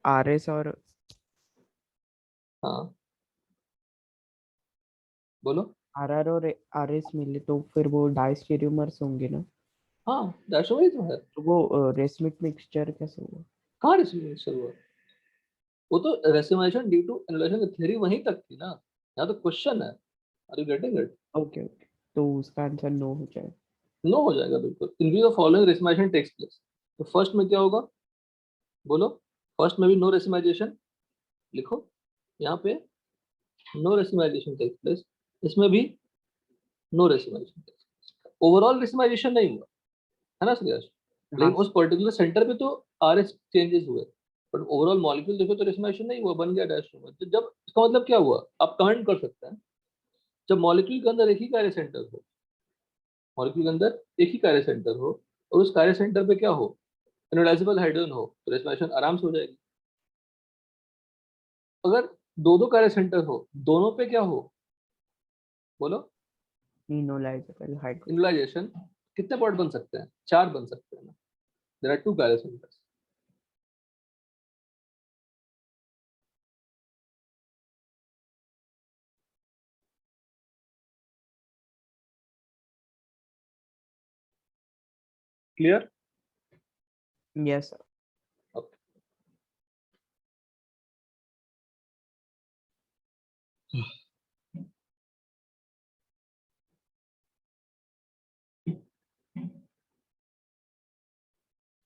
आर एस और हाँ बोलो। RR और RS मिले तो फिर वो डाइस्टेरियोमर्स होंगे ना, हाँ डायस्ट्रोमर तो है। तो वो रेसमिक मिक्सचर कैसे हुआ? कहाँ रेसिमेशन हुआ? वो तो रेसिमेशन ड्यू टू एनुलेशन की थ्योरी वहीं तक थी ना, यहाँ तो क्वेश्चन है। Are you getting it? Okay okay, तो उसका आंसर नो हो जाए। नो हो जाएगा बिल्कुल। In view of following racemisation takes place, तो फर्स्ट में क्या होगा बोलो? फर्स्ट में भी नो रेसिमाइजेशन लिखो यहाँ पे, नो रेसिमाइजेशन टेक्स प्लेस, इसमें भी no racemisation takes place. Overall racemisation नहीं हुआ है ना श्रेयस, हाँ लेकिन उस पर्टिकुलर सेंटर पे तो आरएस चेंजेस हुए, बट ओवरऑल मॉलिक्यूल देखो तो रेसिमाइजेशन नहीं हुआ, बन गया डायस्ट्रोमर। तो जब इसका मतलब क्या हुआ आप कमेंट कर सकते हैं, जब मॉलिक्यूल के अंदर एक ही कार्य सेंटर हो, मॉलिक्यूल के अंदर एक ही कार्य सेंटर हो और उस कार्य सेंटर पे क्या हो, इनोलाइजेबल हाइड्रोजन हो, तो रेस्पिरेशन आराम से हो जाएगी। अगर दो दो कार्य सेंटर हो, दोनों पे क्या हो बोलो? Enolisable hydrogen. इनोलाइजेशन। कितने पॉइंट बन सकते हैं? 4 बन सकते हैं ना, देयर आर 2 कार्य centres. Clear? Yes sir. Okay.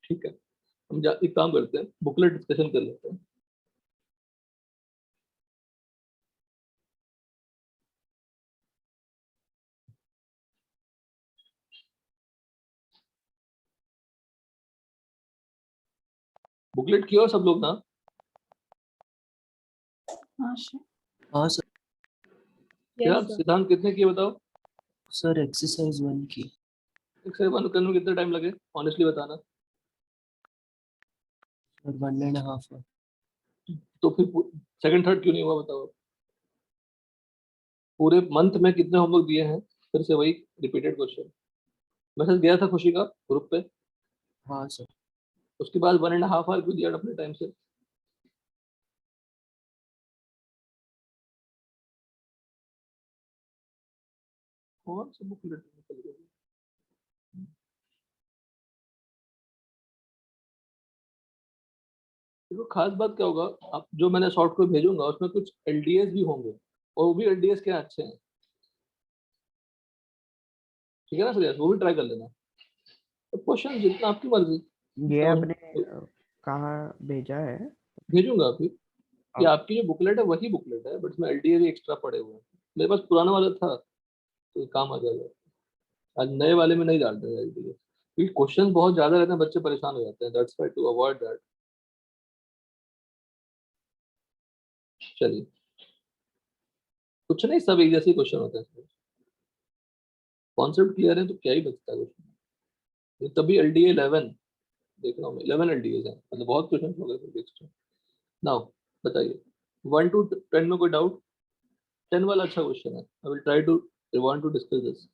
ठीक है, हम एक काम करते हैं, बुकलेट डिस्कशन कर लेते हैं। बुकलेट किया हो सब लोग ना? हाँ सर। हाँ सर। क्या यस सर। सिद्धांत कितने किए बताओ? सर एक्सरसाइज 1 की। एक से वन करने में कितना टाइम लगे ऑनेस्टली बताना। सर 1.5 तो फिर सेकंड थर्ड क्यों नहीं हुआ बताओ? पूरे मंथ में कितने होमवर्क दिए हैं? फिर से वही रिपीटेड क्वेश्चन। मैसेज गया था खुशी का ग्रुप पे, हाँ सर। उसके बाद 1.5 आवर क्यों दिया अपने टाइम से? कौन सा बुक निकल गई? देखो खास बात क्या होगा, आप जो मैंने शॉर्ट को भेजूंगा उसमें कुछ एलडीएस भी होंगे, और वो भी एलडीएस के अच्छे हैं, ठीक है ना श्रेयस? वो भी ट्राई कर लेना। तो क्वेश्चन जितना आपकी मर्जी ये समझ आपने कहाँ भेजा है? भेजूंगा अभी। ये आपकी जो बुकलेट है वही बुकलेट है, बट इसमें एलडीए भी एक्स्ट्रा पड़े हुए हैं। मेरे पास पुराना वाला था तो ये काम आ जाएगा। आज नए वाले में नहीं डाल रहे एलडीए, क्योंकि क्वेश्चन बहुत ज्यादा रहते हैं, बच्चे परेशान हो जाते हैं, that's why to avoid that. चलिए, कुछ नहीं, सब एक जैसे क्वेश्चन होते हैं। कॉन्सेप्ट क्लियर है तो क्या ही बचता है क्वेश्चन। तभी एलडीए 11 देख रहा हूँ मैं, 11 एलडीए हैं, मतलब बहुत क्वेश्चन हो गए एक्स्ट्रा। नाउ बताइए, 1 to 10 में कोई डाउट? 10 वाला अच्छा क्वेश्चन है, I will try to want to discuss this.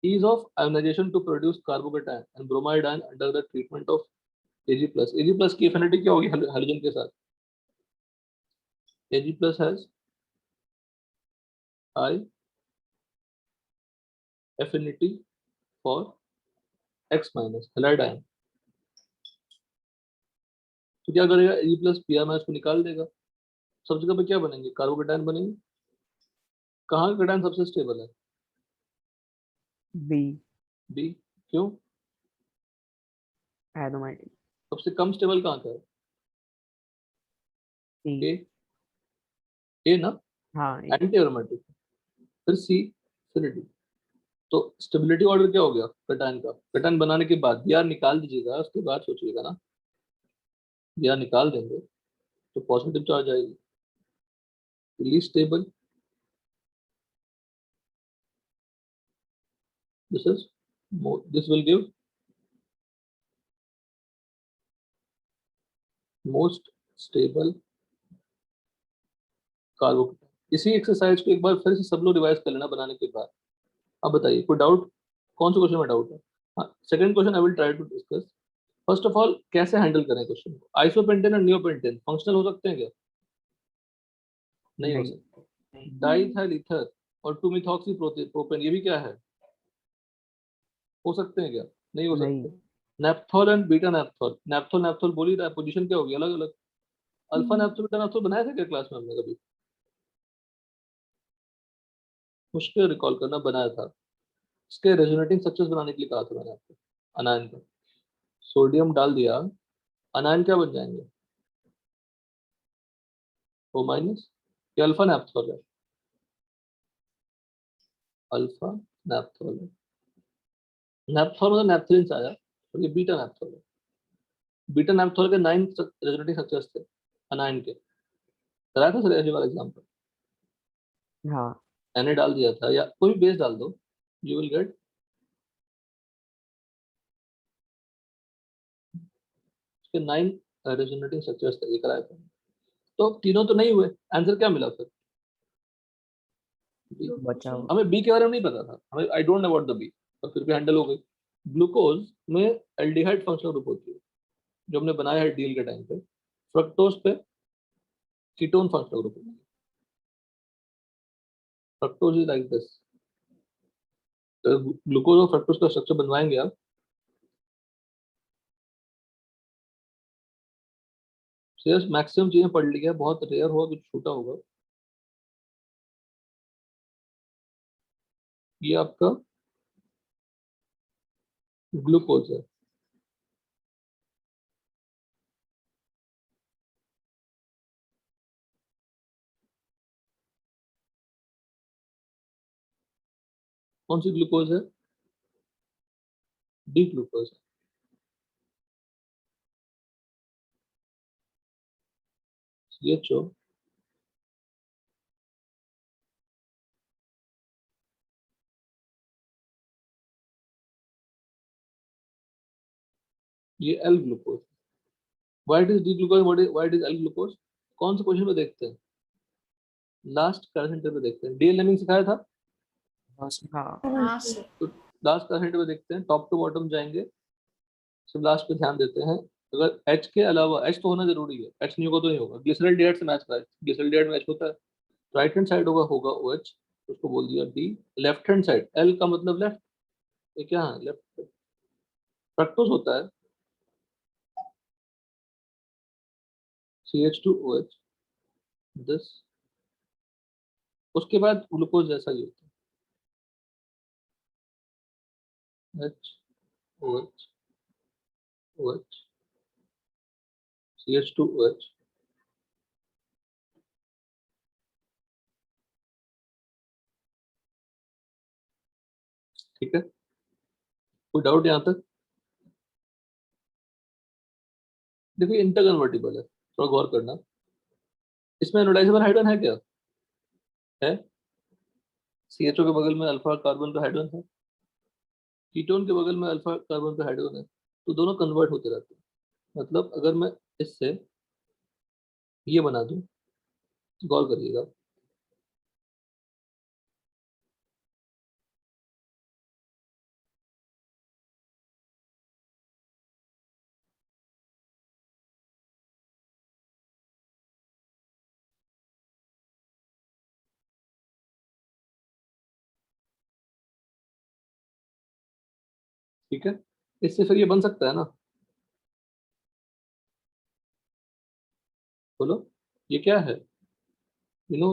Ease of ionization to produce carbocation and bromide ion under the treatment of Ag+. Ag+ की एफिनिटी क्या होगी हाइड्रोजन के साथ? Ag+ has high affinity for X- halide ion। तो क्या करेगा Ag+ Pr- को निकाल देगा, सब जगह पे क्या बनेंगे? कार्बोकेटायन बनेंगे। कहाँ का कैटायन सबसे स्टेबल है? B, B. क्यों? एरोमेटिक। सबसे कम स्टेबल कहाँ का है? सी। ए। ए ना, हाँ एंटी एरोमेटिक। फिर सी, फिर डी। तो स्टेबिलिटी ऑर्डर क्या हो गया कैटायन का? कैटायन बनाने के बाद Br निकाल दीजिएगा, उसके बाद सोचिएगा ना। Br निकाल देंगे तो पॉजिटिव चार्ज आएगी, least stable. This is this will give most stable carbocation. इसी एक्सरसाइज को एक बार फिर से सब लोग रिवाइज कर लेना बनाने के बाद। अब बताइए कोई डाउट? कौन से क्वेश्चन में डाउट है? हाँ, second question I will try to discuss. First of all कैसे हैंडल करें क्वेश्चन को? आइसोपेंटेन और नियोपेंटेन फंक्शनल हो सकते हैं क्या? नहीं हो नहीं। सकते। डाइथाइल ईथर और 2 मिथॉक्सी प्रोपेन, ये भी क्या है, हो सकते हैं क्या, नहीं हो नहीं। सकते। नेप्थॉल एंड बीटा नेप्थॉल, नेप्थॉल नेप्थॉल बोल ही रहा है, पोजीशन क्या होगी अलग अलग। अल्फा नेप्थॉल बीटा नेप्थॉल बनाया था क्या क्लास में हमने कभी, मुश्किल रिकॉल करना, बनाया था। इसके रेजोनेटिंग स्ट्रक्चर्स बनाने के लिए कहा था मैंने आपको, अनायन का सोडियम डाल दिया, अनायन क्या बन जाएंगे, O माइनस, ये अल्फा नेप्थॉल है, अल्फा नेप्थॉल है, नेप्थॉल मतलब नेपथलीन से आया, और ये बीटा नेप्थॉल है। बीटा नेप्थॉल के 9 रेजोनेटिंग स्ट्रक्चर्स थे अनायन के, कराया था सर ऐसे वाला एग्जांपल, हाँ। मैंने डाल दिया था, या कोई बेस डाल दो, यू विल गेट इसके 9 रेजोनेटिंग स्ट्रक्चर्स थे, ये कराया था। तो तीनों तो नहीं हुए, आंसर क्या मिला फिर, B। बचा हुआ। हमें बी के बारे में नहीं पता था, हमें I don't know about the B, और फिर भी हैंडल हो गई। ग्लूकोज में एल्डिहाइड फंक्शनल ग्रुप होती है, जो हमने बनाया है डील के टाइम पे। फ्रक्टोज पे कीटोन फंक्शनल ग्रुप होती है। फ्रक्टोज इज लाइक दिस, तो ग्लूकोज और फ्रक्टोज का स्ट्रक्चर बनवाएंगे आप, सिर्फ मैक्सिमम चीजें पढ़ ली है, बहुत रेयर होगा कुछ छूटा होगा। ये आपका ग्लूकोज है, कौन सी ग्लूकोज है, डी ग्लूकोज है। CHO, ये L glucose, why it is D glucose, why it is L glucose, कौन से क्वेश्चन में देखते हैं, लास्ट कर सेंटर पे देखते हैं, डीएल नेमिंग सिखाया था, हाँ सर। हाँ। हाँ सर। तो लास्ट कर सेंटर पे देखते हैं, टॉप टू बॉटम जाएंगे, सब लास्ट पे ध्यान देते हैं। अगर एच के अलावा, एच तो होना जरूरी है, एच नहीं होगा तो नहीं होगा, ग्लिसरॉल डी से मैच कराए, ग्लिसरॉल डी में एच होता है, राइट हैंड साइड होगा होगा ओ एच, उसको बोल दिया D. Left hand side L का मतलब लेफ्ट, ये क्या है लेफ्ट, फ्रक्टोज होता है CH2OH, दिस, उसके बाद ग्लूकोज जैसा ही होता है, HOH, OH, CH2OH। ठीक है, कोई डाउट यहाँ तक, देखो इंटर कन्वर्टिबल है, थोड़ा गौर करना, इसमें एनोडाइजेबल हाइड्रोजन है क्या, है, CHO के बगल में अल्फा कार्बन का हाइड्रोजन है, कीटोन के बगल में अल्फा कार्बन का हाइड्रोजन है, तो दोनों कन्वर्ट होते रहते हैं। मतलब अगर मैं इससे ये बना दूं, गौर करिएगा, ठीक है, इससे फिर ये बन सकता है ना, बोलो, ये क्या है, यू नो,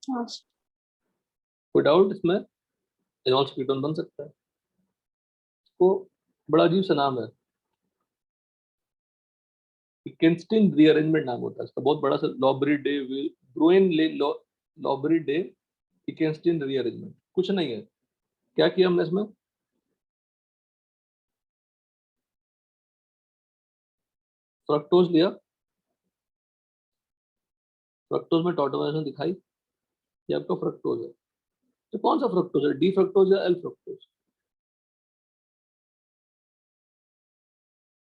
हाँ सर। कोई डाउट इसमें, एनॉल्स कीटोन बन सकता है, इसको बड़ा अजीब सा नाम है, किंस्टिन रीअरेंजमेंट नाम होता है इसका, बहुत बड़ा सा, लॉबरी डे ब्रुइन ले लॉबरी डे किंस्टिन रीअरेंजमेंट, कुछ नहीं है। क्या किया हमने इसमें, फ्रक्टोज लिया, फ्रक्टोज में टॉटोमाइजेशन दिखाई, ये आपका फ्रक्टोज है, तो कौन सा फ्रक्टोज है, डी फ्रक्टोज या एल फ्रक्टोज,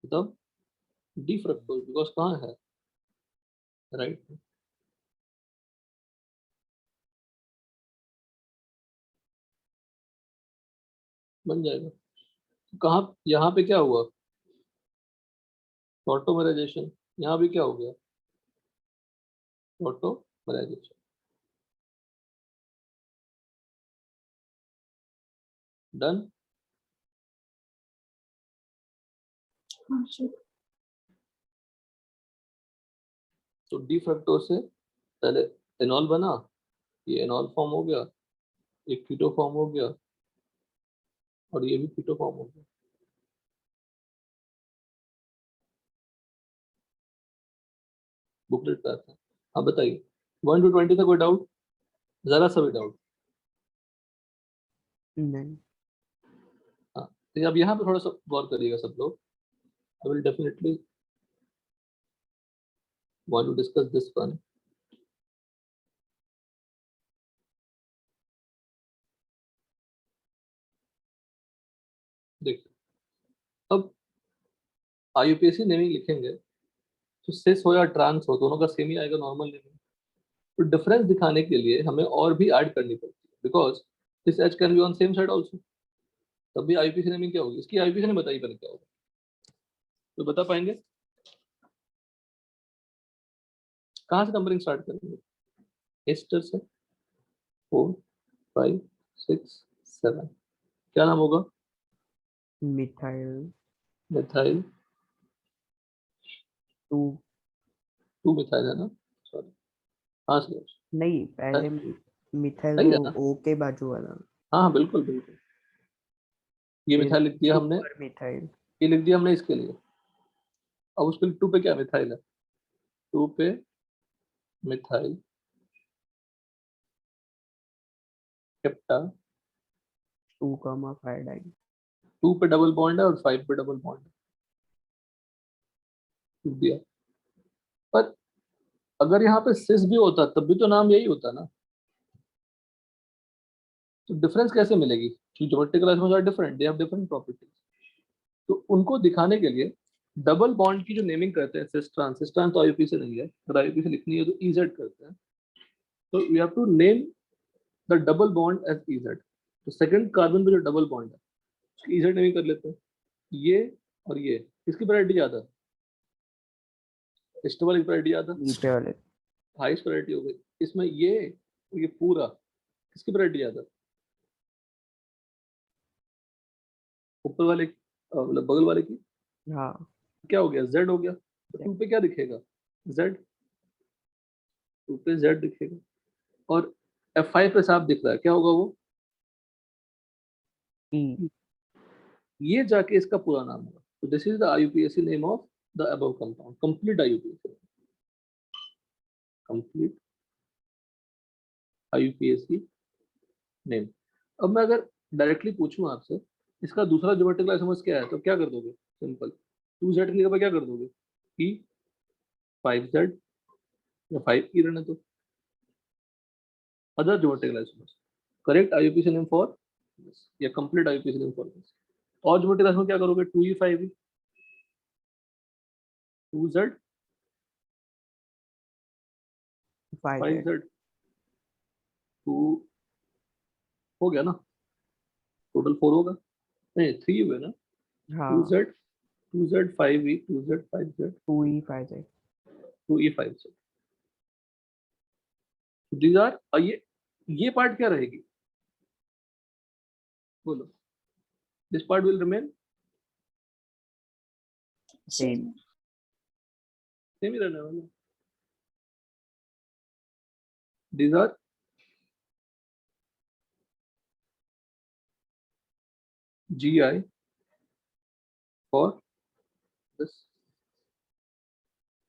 बताओ, डी फ्रक्टोज, बिकॉज कहाँ है, राइट, बन जाएगा। तो कहाँ, यहाँ पे क्या हुआ, ऑटोमराइजेशन, यहाँ भी क्या हो गया, ऑटोमराइजेशन, डन। हाँ सर। तो डी फैक्टोर से पहले एनॉल बना, ये एनॉल फॉर्म हो गया, एक कीटो फॉर्म हो गया और ये भी कीटो फॉर्म हो गया। बुकलेट पे आता है। हाँ बताइए, 1 to 20 था, कोई डाउट? जरा सा भी डाउट? नहीं। हाँ, तो अब यहाँ पे थोड़ा सा गौर करिएगा सब लोग। I will definitely want to discuss this one. देखिए, अब आईयूपीएसी नेमिंग लिखेंगे तो सिस हो या ट्रांस हो, दोनों का सेम ही आएगा नॉर्मल नेमिंग। तो डिफरेंस दिखाने के लिए हमें और भी ऐड करनी पड़ती है, because this H can be on same side also. तब भी आईयूपीएसी नेमिंग क्या होगी? इसकी आईयूपीएसी ने बताई पहले क्या होगा, तो बता पाएंगे? कहाँ से नंबरिंग स्टार्ट करेंगे? एस्टर से 4 5 6 7। क्या नाम होगा? Methyl methyl 2। 2 मिथाइल है ना? सॉरी, हाँ सर, नहीं, पहले मिथाइल सही वो है ना? ओ के बाजू वाला, हाँ हाँ बिल्कुल बिल्कुल। ये फिर मिथाइल लिख दिया हमने, सुपर मिथाइल। ये लिख दिया हमने इसके लिए। अब उसके लिए 2 पे क्या मिथाइल है? 2 पे मिथाइल हेप्टा, 2,5 2 पे डबल बॉन्ड है और 5 पे डबल बॉन्ड है, लिख दिया। पर अगर यहाँ पे सिस भी होता तब भी तो नाम यही होता ना, तो डिफरेंस कैसे मिलेगी? Geometrical isomers are different, they have different properties. तो उनको दिखाने के लिए डबल बॉन्ड की जो नेमिंग करते हैं, सिस ट्रांस, सिस ट्रांस तो आईयूपी से नहीं है, अगर आईयूपी से लिखनी है तो ईजेड करते हैं। तो we have to name the double bond as E Z. तो सेकंड कार्बन पे जो डबल बॉन्ड है उसकी ईजेड नेमिंग कर लेते हैं। ये और ये, किसकी प्रायोरिटी ज्यादा है? इस्ट वाली प्रायोरिटी ज्यादा, नीचे वाले। हाईएस्ट प्रायोरिटी हो गई। इसमें ये पूरा किसकी प्रायोरिटी ज्यादा? ऊपर वाले मतलब बगल वाले की। हाँ, क्या हो गया? जेड हो गया। तो 2 पे क्या दिखेगा? जेड। 2 पे जेड दिखेगा। और F5 पे साफ दिख रहा है, क्या होगा वो? ई। ये जाके इसका पूरा नाम होगा। तो this is the IUPAC name of the above compound, complete IUPAC, complete IUPAC name. अब मैं अगर डायरेक्टली पूछूं आपसे इसका दूसरा ज्योमेट्रिकल आइसोमर्स क्या है, तो क्या कर दोगे? सिंपल, 2z की जगह क्या कर दोगे? ई 5z या 5 ई रहने दो। Other geometrical isomers, correct IUPAC name for this या complete IUPAC name for this. और ज्योमेट्रिकल आइसोमर क्या करोगे? 2e 5e, 2z 5Z। 5z, 2 हो गया ना? टोटल 4 होगा, नहीं 3 हुए ना? हाँ, 2z 2z 5e, 2z 5z, 2E5Z। 2e 5z। These are, ये पार्ट क्या रहेगी? बोलो। This part will remain same. Same ही रहने वाला। These are GI for this.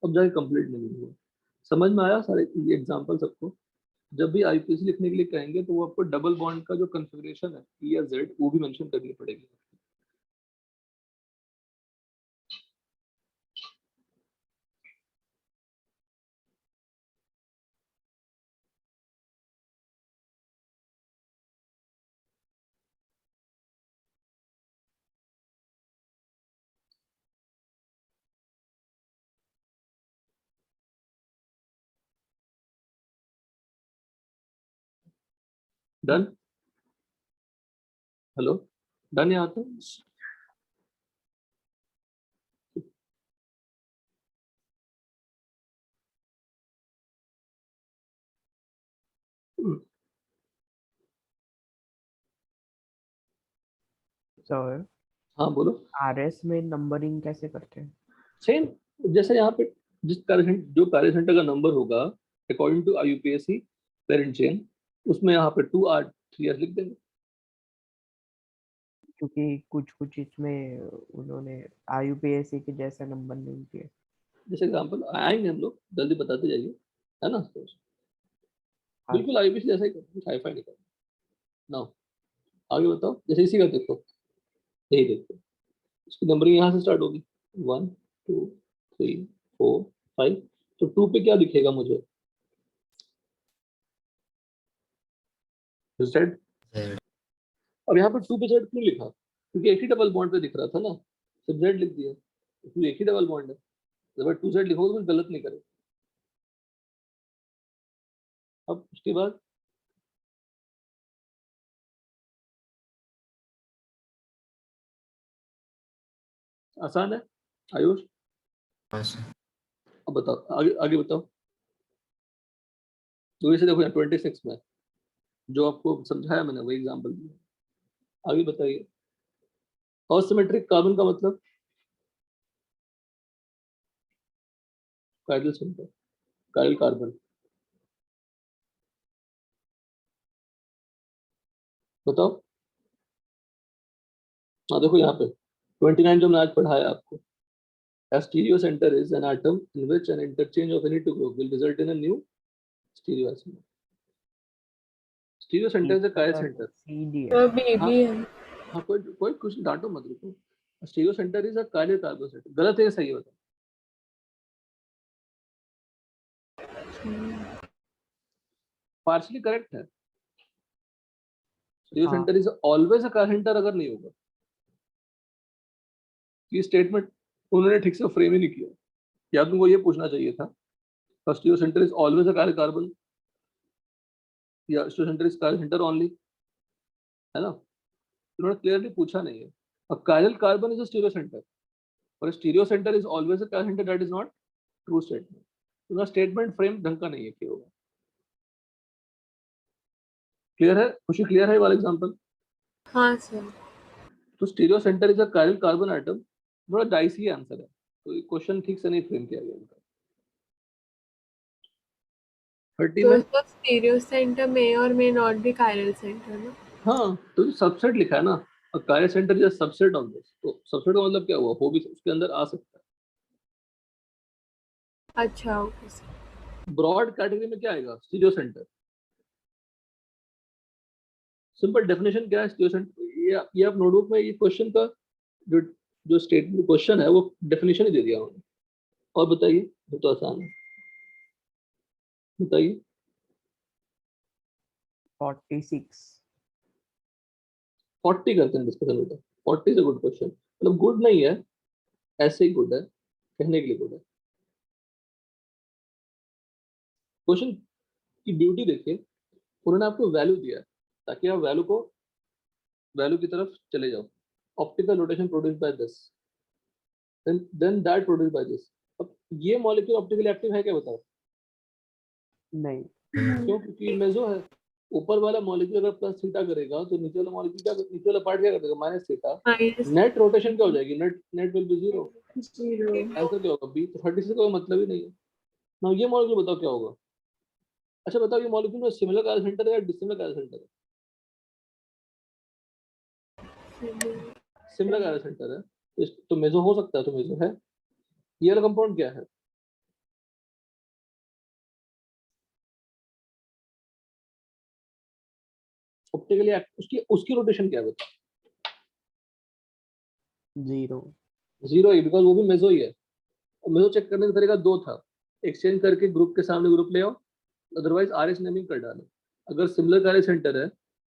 अब जाके कंप्लीट नहीं हुआ। समझ में आया सारे एग्जांपल सबको? जब भी आईपीएसी लिखने के लिए कहेंगे तो वो आपको डबल बॉन्ड का जो कॉन्फ़िगरेशन है ई या जेड वो भी मेंशन करनी पड़ेगी। डन? हेलो, डन यहाँ तो? सर हाँ बोलो। आरएस में नंबरिंग कैसे करते हैं? सेम जैसे यहाँ पे जिस जो कार्य सेंटर का नंबर होगा according to IUPAC parent chain, उसमें यहाँ पे 2R3S लिख देंगे। क्योंकि कुछ कुछ इसमें उन्होंने IUPAC के जैसा नंबर नहीं किया। जैसे एग्जाम्पल आएंगे हम लोग, जल्दी बताते जाइए, है ना। बिल्कुल IUPAC जैसा ही करो, कुछ हाई फाई नहीं करना ना। आगे बताओ, जैसे इसी का देखो, यही देखो, इसकी नंबरिंग यहाँ से स्टार्ट होगी 1 2 3 4 5। तो 2 पे क्या दिखेगा मुझे? Z। Z। अब यहाँ पर 2 पे Z क्यों लिखा? क्योंकि एक ही डबल बॉन्ड पे दिख रहा था ना, सिर्फ Z लिख दिया, क्योंकि एक ही डबल बॉन्ड है। जब 2Z लिखोगे तो कुछ गलत नहीं करेगा। अब उसके बाद आसान है आयुष। हाँ सर। अब बताओ, आगे आगे बताओ। तो इसे देखो यहाँ 26 में जो आपको समझाया मैंने वही एग्जाम्पल दिया। आगे बताइए, असिमेट्रिक कार्बन का मतलब कायरल सेंटर, कायरल कार्बन। बताओ। हाँ देखो यहाँ पे 29 जो मैंने आज पढ़ाया आपको, a stereo center is an atom in which an interchange of any two group will result in a new stereoisomer. Stereo center is a chiral center. CD तो है। बेबी है। हाँ कोई कोई कुछ डांटो मत, रुको। Stereo centre is a chiral carbon centre. गलत है या सही है बताओ? पार्शली करेक्ट है। स्टीरियो हाँ centre is always a chiral center अगर नहीं होगा, ये स्टेटमेंट उन्होंने ठीक से फ्रेम ही नहीं किया। या तुमको ये पूछना चाहिए था, stereo centre is always a chiral carbon या stereo centre is chiral center only, है ना। उन्होंने क्लियरली पूछा नहीं है। A chiral carbon is a stereo center, और stereo center is always a chiral center, that is not true statement। तो statement frame ढंग का नहीं है कि होगा। क्लियर है खुशी? क्लियर है वाला एग्जांपल? हाँ सर। तो stereo centre is a chiral carbon atom, थोड़ा डाइसी आंसर है, तो क्वेश्चन ठीक से नहीं फ्रेम किया गया इनका। 30 तो में इसको स्टीरियो सेंटर में और may not be chiral centre ना। हाँ तो सबसेट लिखा है ना, chiral centre is a subset of this. तो सबसेट का मतलब क्या हुआ? हो भी उसके अंदर आ सकता अच्छा ओके सर। है। ब्रॉड कैटेगरी में क्या आएगा? Stereo centre. सिंपल डेफिनेशन क्या है स्टीरियो सेंटर? ये आप नोटबुक में ये क्वेश्चन का जो जो स्टेटमेंट क्वेश्चन है वो डेफिनेशन ही दे दिया उन्होंने। और बताइए, वो तो आसान है, बताइए। 46। 40 करते हैं डिस्कशन बेटा। 40 इज अ गुड क्वेश्चन, मतलब गुड नहीं है, ऐसे ही गुड है, कहने के लिए गुड है। क्वेश्चन की ब्यूटी देखिए, उन्होंने आपको वैल्यू दिया है ताकि आप वैल्यू की तरफ चले जाओ। Optical rotation produced by this, then that produced by this. अब ये मॉलिक्यूल ऑप्टिकली एक्टिव है क्या बताओ? नहीं। क्यों? क्योंकि मेजो है। ऊपर वाला मॉलिक्यूल अगर प्लस थीटा करेगा तो नीचे वाला मॉलिक्यूल क्या, नीचे वाला पार्ट क्या कर देगा? Minus theta. Minus net rotation क्या हो जाएगी? Net net will be zero. Zero. Answer क्या होगा? बी। तो 36 का कोई मतलब ही नहीं है ना। ये मॉलिक्यूल बताओ क्या होगा? अच्छा बताओ, ये मॉलिक्यूल में सिमिलर कार्य सेंटर है या डिसिमिलर कार्य सेंटर है? सिमिलर कार्य सेंटर है, तो मेजो हो सकता है, तो मेजो है। ये वाला कंपाउंड क्या है? ऑप्टिकली उसकी उसकी रोटेशन क्या है बताओ? 0। जीरो ही, बिकॉज वो भी मेजो ही है। और मेजो चेक करने का तरीका दो था, एक्सचेंज करके ग्रुप के सामने ग्रुप ले आओ, अदरवाइज RS नेमिंग कर डालो। अगर सिमिलर कार्य सेंटर है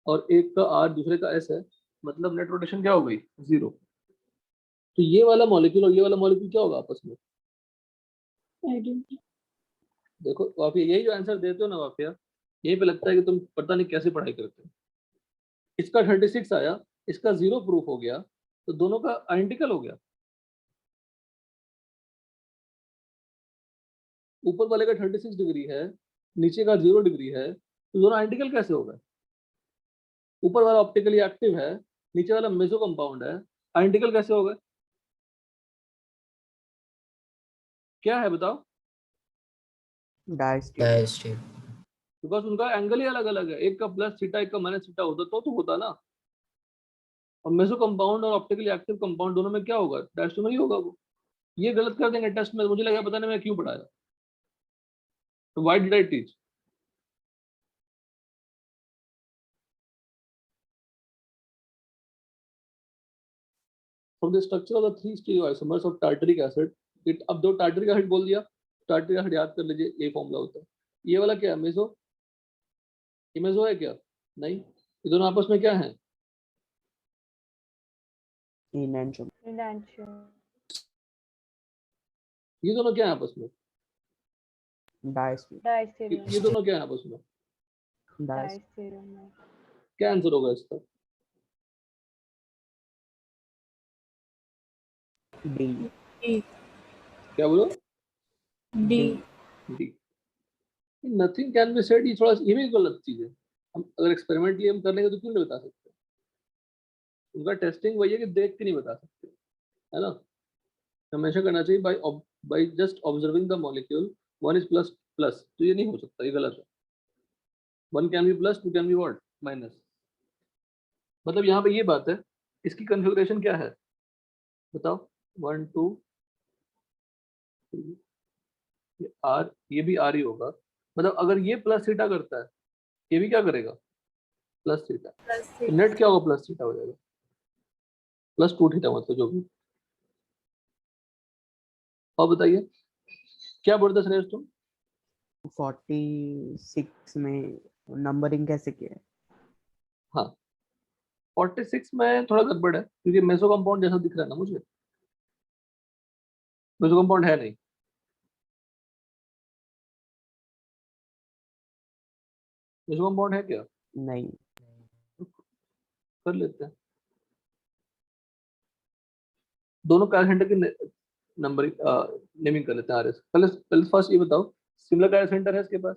और एक का R दूसरे का S है, मतलब नेट रोटेशन क्या हो गई? जीरो। तो ये वाला मॉलिक्यूल और ये वाला मॉलिक्यूल क्या होगा आपस में? देखो वाफिया, यही जो आंसर देते हो ना वाफिया, यहीं पे लगता है कि तुम पता नहीं कैसे पढ़ाई करते हो। इसका 36 आया, इसका 0 प्रूफ हो गया, तो दोनों का आइडेंटिकल हो गया। ऊपर वाले का 36 डिग्री है, नीचे का 0 डिग्री है, तो दोनों आइडेंटिकल कैसे हो गए? ऊपर वाला ऑप्टिकली एक्टिव है, नीचे वाला मेसो कंपाउंड है, आइडेंटिकल कैसे होगा? क्या है बताओ? डायस्टेरियो। डायस्टेरियो। बिकॉज उनका एंगल ही अलग अलग है, एक का प्लस थीटा एक का माइनस थीटा होता तो होता ना। और मेसो कंपाउंड और ऑप्टिकली एक्टिव कंपाउंड दोनों में क्या होगा? डायस्टेरियो ही होगा वो। ये गलत कर देंगे टेस्ट में, मुझे लगा पता नहीं मैं क्यों पढ़ाया। तो why did I teach? From the structure of the three stereoisomers of tartaric acid, अब दो टार्टरिक एसिड बोल दिया, टार्टरिक एसिड याद कर लीजिए, ये फॉर्मूला होता है। ये वाला क्या है? मेसो, ये मेसो है क्या? नहीं, ये दोनों आपस में क्या है? इनैंशियो। ये दोनों क्या है आपस में? डायस्टेरियो। ये दोनों क्या है आपस में? डायस्टेरियो। क्या आंसर होगा इसका? डी। D. क्या बोलो? D. D. Nothing can be said, ये थोड़ा, ये भी गलत चीज है। हम अगर एक्सपेरिमेंटली हम कर लेंगे तो क्यों नहीं बता सकते? उनका टेस्टिंग वही है कि देख के नहीं बता सकते, है ना। हमेशा करना चाहिए by just observing the molecule, one is plus plus, तो ये नहीं हो सकता, ये गलत है। One can be plus, two can be what? Minus. मतलब यहाँ पे ये बात है, इसकी कॉन्फ़िगरेशन क्या है बताओ? 1 2 3, ये आर, ये भी आर ही होगा। मतलब अगर ये प्लस थीटा करता है, ये भी क्या करेगा? Plus theta. Plus तो theta. नेट क्या होगा? प्लस थीटा हो जाएगा, प्लस 2 थीटा, मतलब जो भी। और बताइए क्या बोलते श्रेयस तुम? 46 में नंबरिंग कैसे किया है? हाँ, 46 में थोड़ा गड़बड़ है, क्योंकि मेसो कंपाउंड जैसा दिख रहा है ना मुझे, मेसो कंपाउंड है नहीं। मेसो कंपाउंड है क्या? नहीं। कर लेते हैं। दोनों कार सेंटर की नंबरिंग नेमिंग कर लेते हैं। आरएस पहले पहले फर्स्ट ये बताओ, सिमिलर कार सेंटर है इसके पास?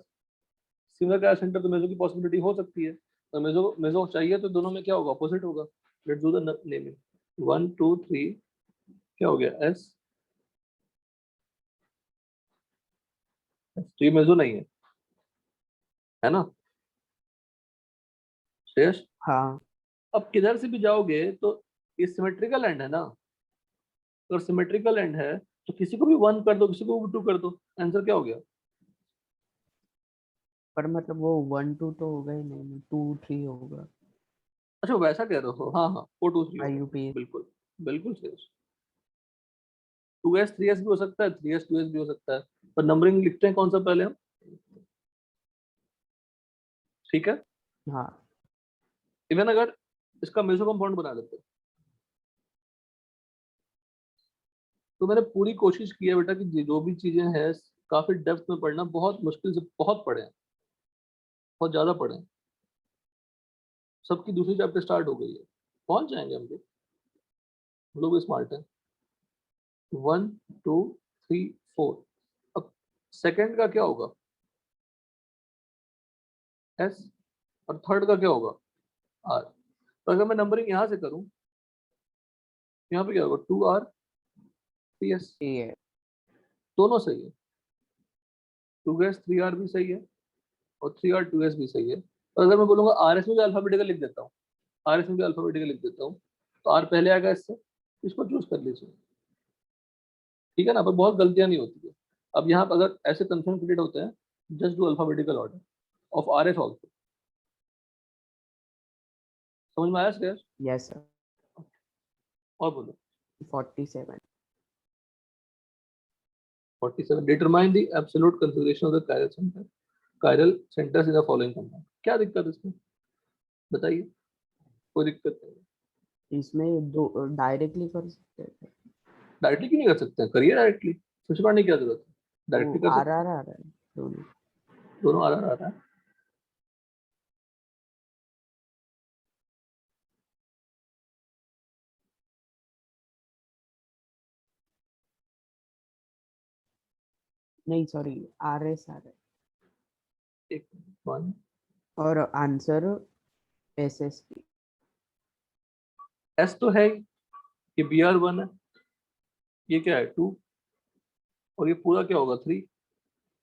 सिमिलर कार सेंटर तो मेसो की पॉसिबिलिटी हो सकती है, और मेसो मेसो चाहिए तो दोनों में क्या होगा? अपोजिट होगा। Let's do the naming. 1 2 3, क्या हो गया? एस। तो ये मेसो नहीं है ना श्रेयस? हाँ। अब किधर से भी जाओगे तो ये सिमेट्रिकल एंड है ना। अगर सिमेट्रिकल एंड है तो किसी को भी 1 कर दो, किसी को भी 2 कर दो, आंसर क्या हो गया? पर मतलब वो 1 2 तो होगा ही नहीं, 2 3 होगा। अच्छा वैसा कह रहे हो, हाँ हाँ, 4 2 3 होगा। IUP। बिल्कुल बिल्कुल श्रेयस। 2s 3s भी हो सकता है, 3s 2s भी हो सकता है, पर नंबरिंग लिखते हैं कौन सा पहले हम? ठीक है। हाँ। इवन अगर इसका मेसो कंपाउंड बना देते हैं, तो मैंने पूरी कोशिश की है बेटा कि जो भी चीजें हैं काफी डेप्थ में पढ़ना, बहुत मुश्किल से बहुत पढ़े हैं, बहुत ज्यादा पढ़े हैं। सबकी दूसरी चैप्टर स्टार्ट हो गई है, पहुंच जाएंगे हम लोग स्मार्ट हैं। 1 2 3 4। अब सेकंड का क्या होगा? एस। और थर्ड का क्या होगा? आर। तो अगर मैं नंबरिंग यहाँ से करूँ, यहाँ पे क्या होगा? 2r 3s, ये है। दोनों सही है। 2s 3r भी सही है, और 3r 2s भी सही है। और अगर मैं बोलूंगा RS में भी अल्फाबेटिकल लिख देता हूँ, RS में भी अल्फाबेटिकल लिख देता हूँ, तो R पहले आएगा इससे, इसको चूज कर लीजिए। ठीक है ना, पर बहुत गलतियां नहीं होती है। अब यहाँ पर अगर ऐसे कंफ्यूजन क्रिएट होते हैं, just do alphabetical order of RS also. समझ में आया श्रेयस? Yes sir. और बोलो। 47। 47, determine the absolute configuration of the chiral centres in the following compound. क्या दिक्कत है इसमें बताइए? कोई दिक्कत नहीं। इसमें दो डायरेक्टली कर सकते हैं। डायरेक्टली क्यों नहीं कर सकते हैं? करिए डायरेक्टली, सोच पढ़ने की क्या जरूरत है, वो डायरेक्टली कर आर सकते आर हैं। आ रहा है दोनों। दोनों आ रहा है। नहीं सॉरी, RS आ रहा है। एक 1 और आंसर SSP। S तो है ही, ये Br1 है, ये क्या है 2, और ये पूरा क्या होगा 3,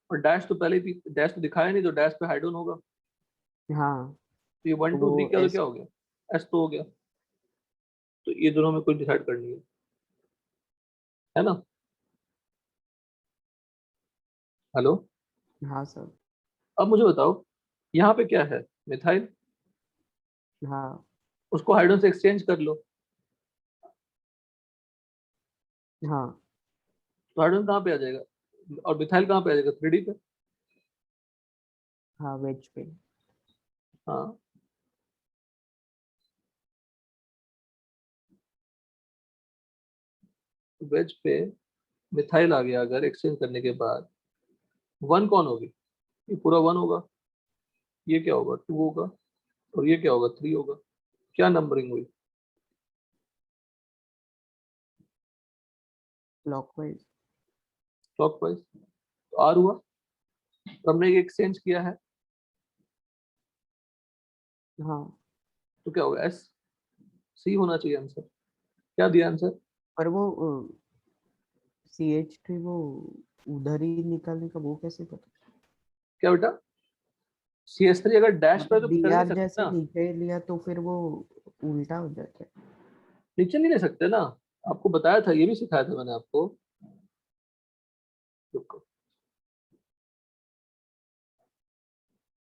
और डैश तो पहले भी डैश तो दिखाया नहीं, तो डैश पे हाइड ऑन होगा, हाँ तो ये 1 तो 2 3 वो क्या तो एस क्या हो गया, S तो हो गया। तो ये दोनों में कोई डिसाइड करनी है ना। हेलो, हाँ सर। अब मुझे बताओ यहाँ पे क्या है, मिथाइल, हाँ उसको हाइड्रोजन से एक्सचेंज कर लो, हाँ तो हाइड्रोजन कहाँ पे आ जाएगा, और मिथाइल कहाँ पे आ जाएगा 3D पे। हाँ वेज पे। हाँ, वेज पे मिथाइल आ गया अगर एक्सचेंज करने के बाद, 1 कौन होगी, ये पूरा 1 होगा, ये क्या होगा 2 होगा, और ये क्या होगा 3 होगा। क्या नंबरिंग हुई, क्लॉकवाइज। क्लॉकवाइज, तो R हुआ, तो हमने ये एक्सचेंज किया है, हाँ तो क्या होगा S, C होना चाहिए आंसर। क्या दिया आंसर, पर वो CH3 वो उधर ही निकालने का वो कैसे पता? क्या बेटा, CS3 अगर डैश पे है मतलब तो कर ही नहीं BR सकते जैसे ना, नीचे लिया तो फिर वो उल्टा हो जाता है। नीचे नहीं ले सकते ना, आपको बताया था, ये भी सिखाया था मैंने आपको। रुको,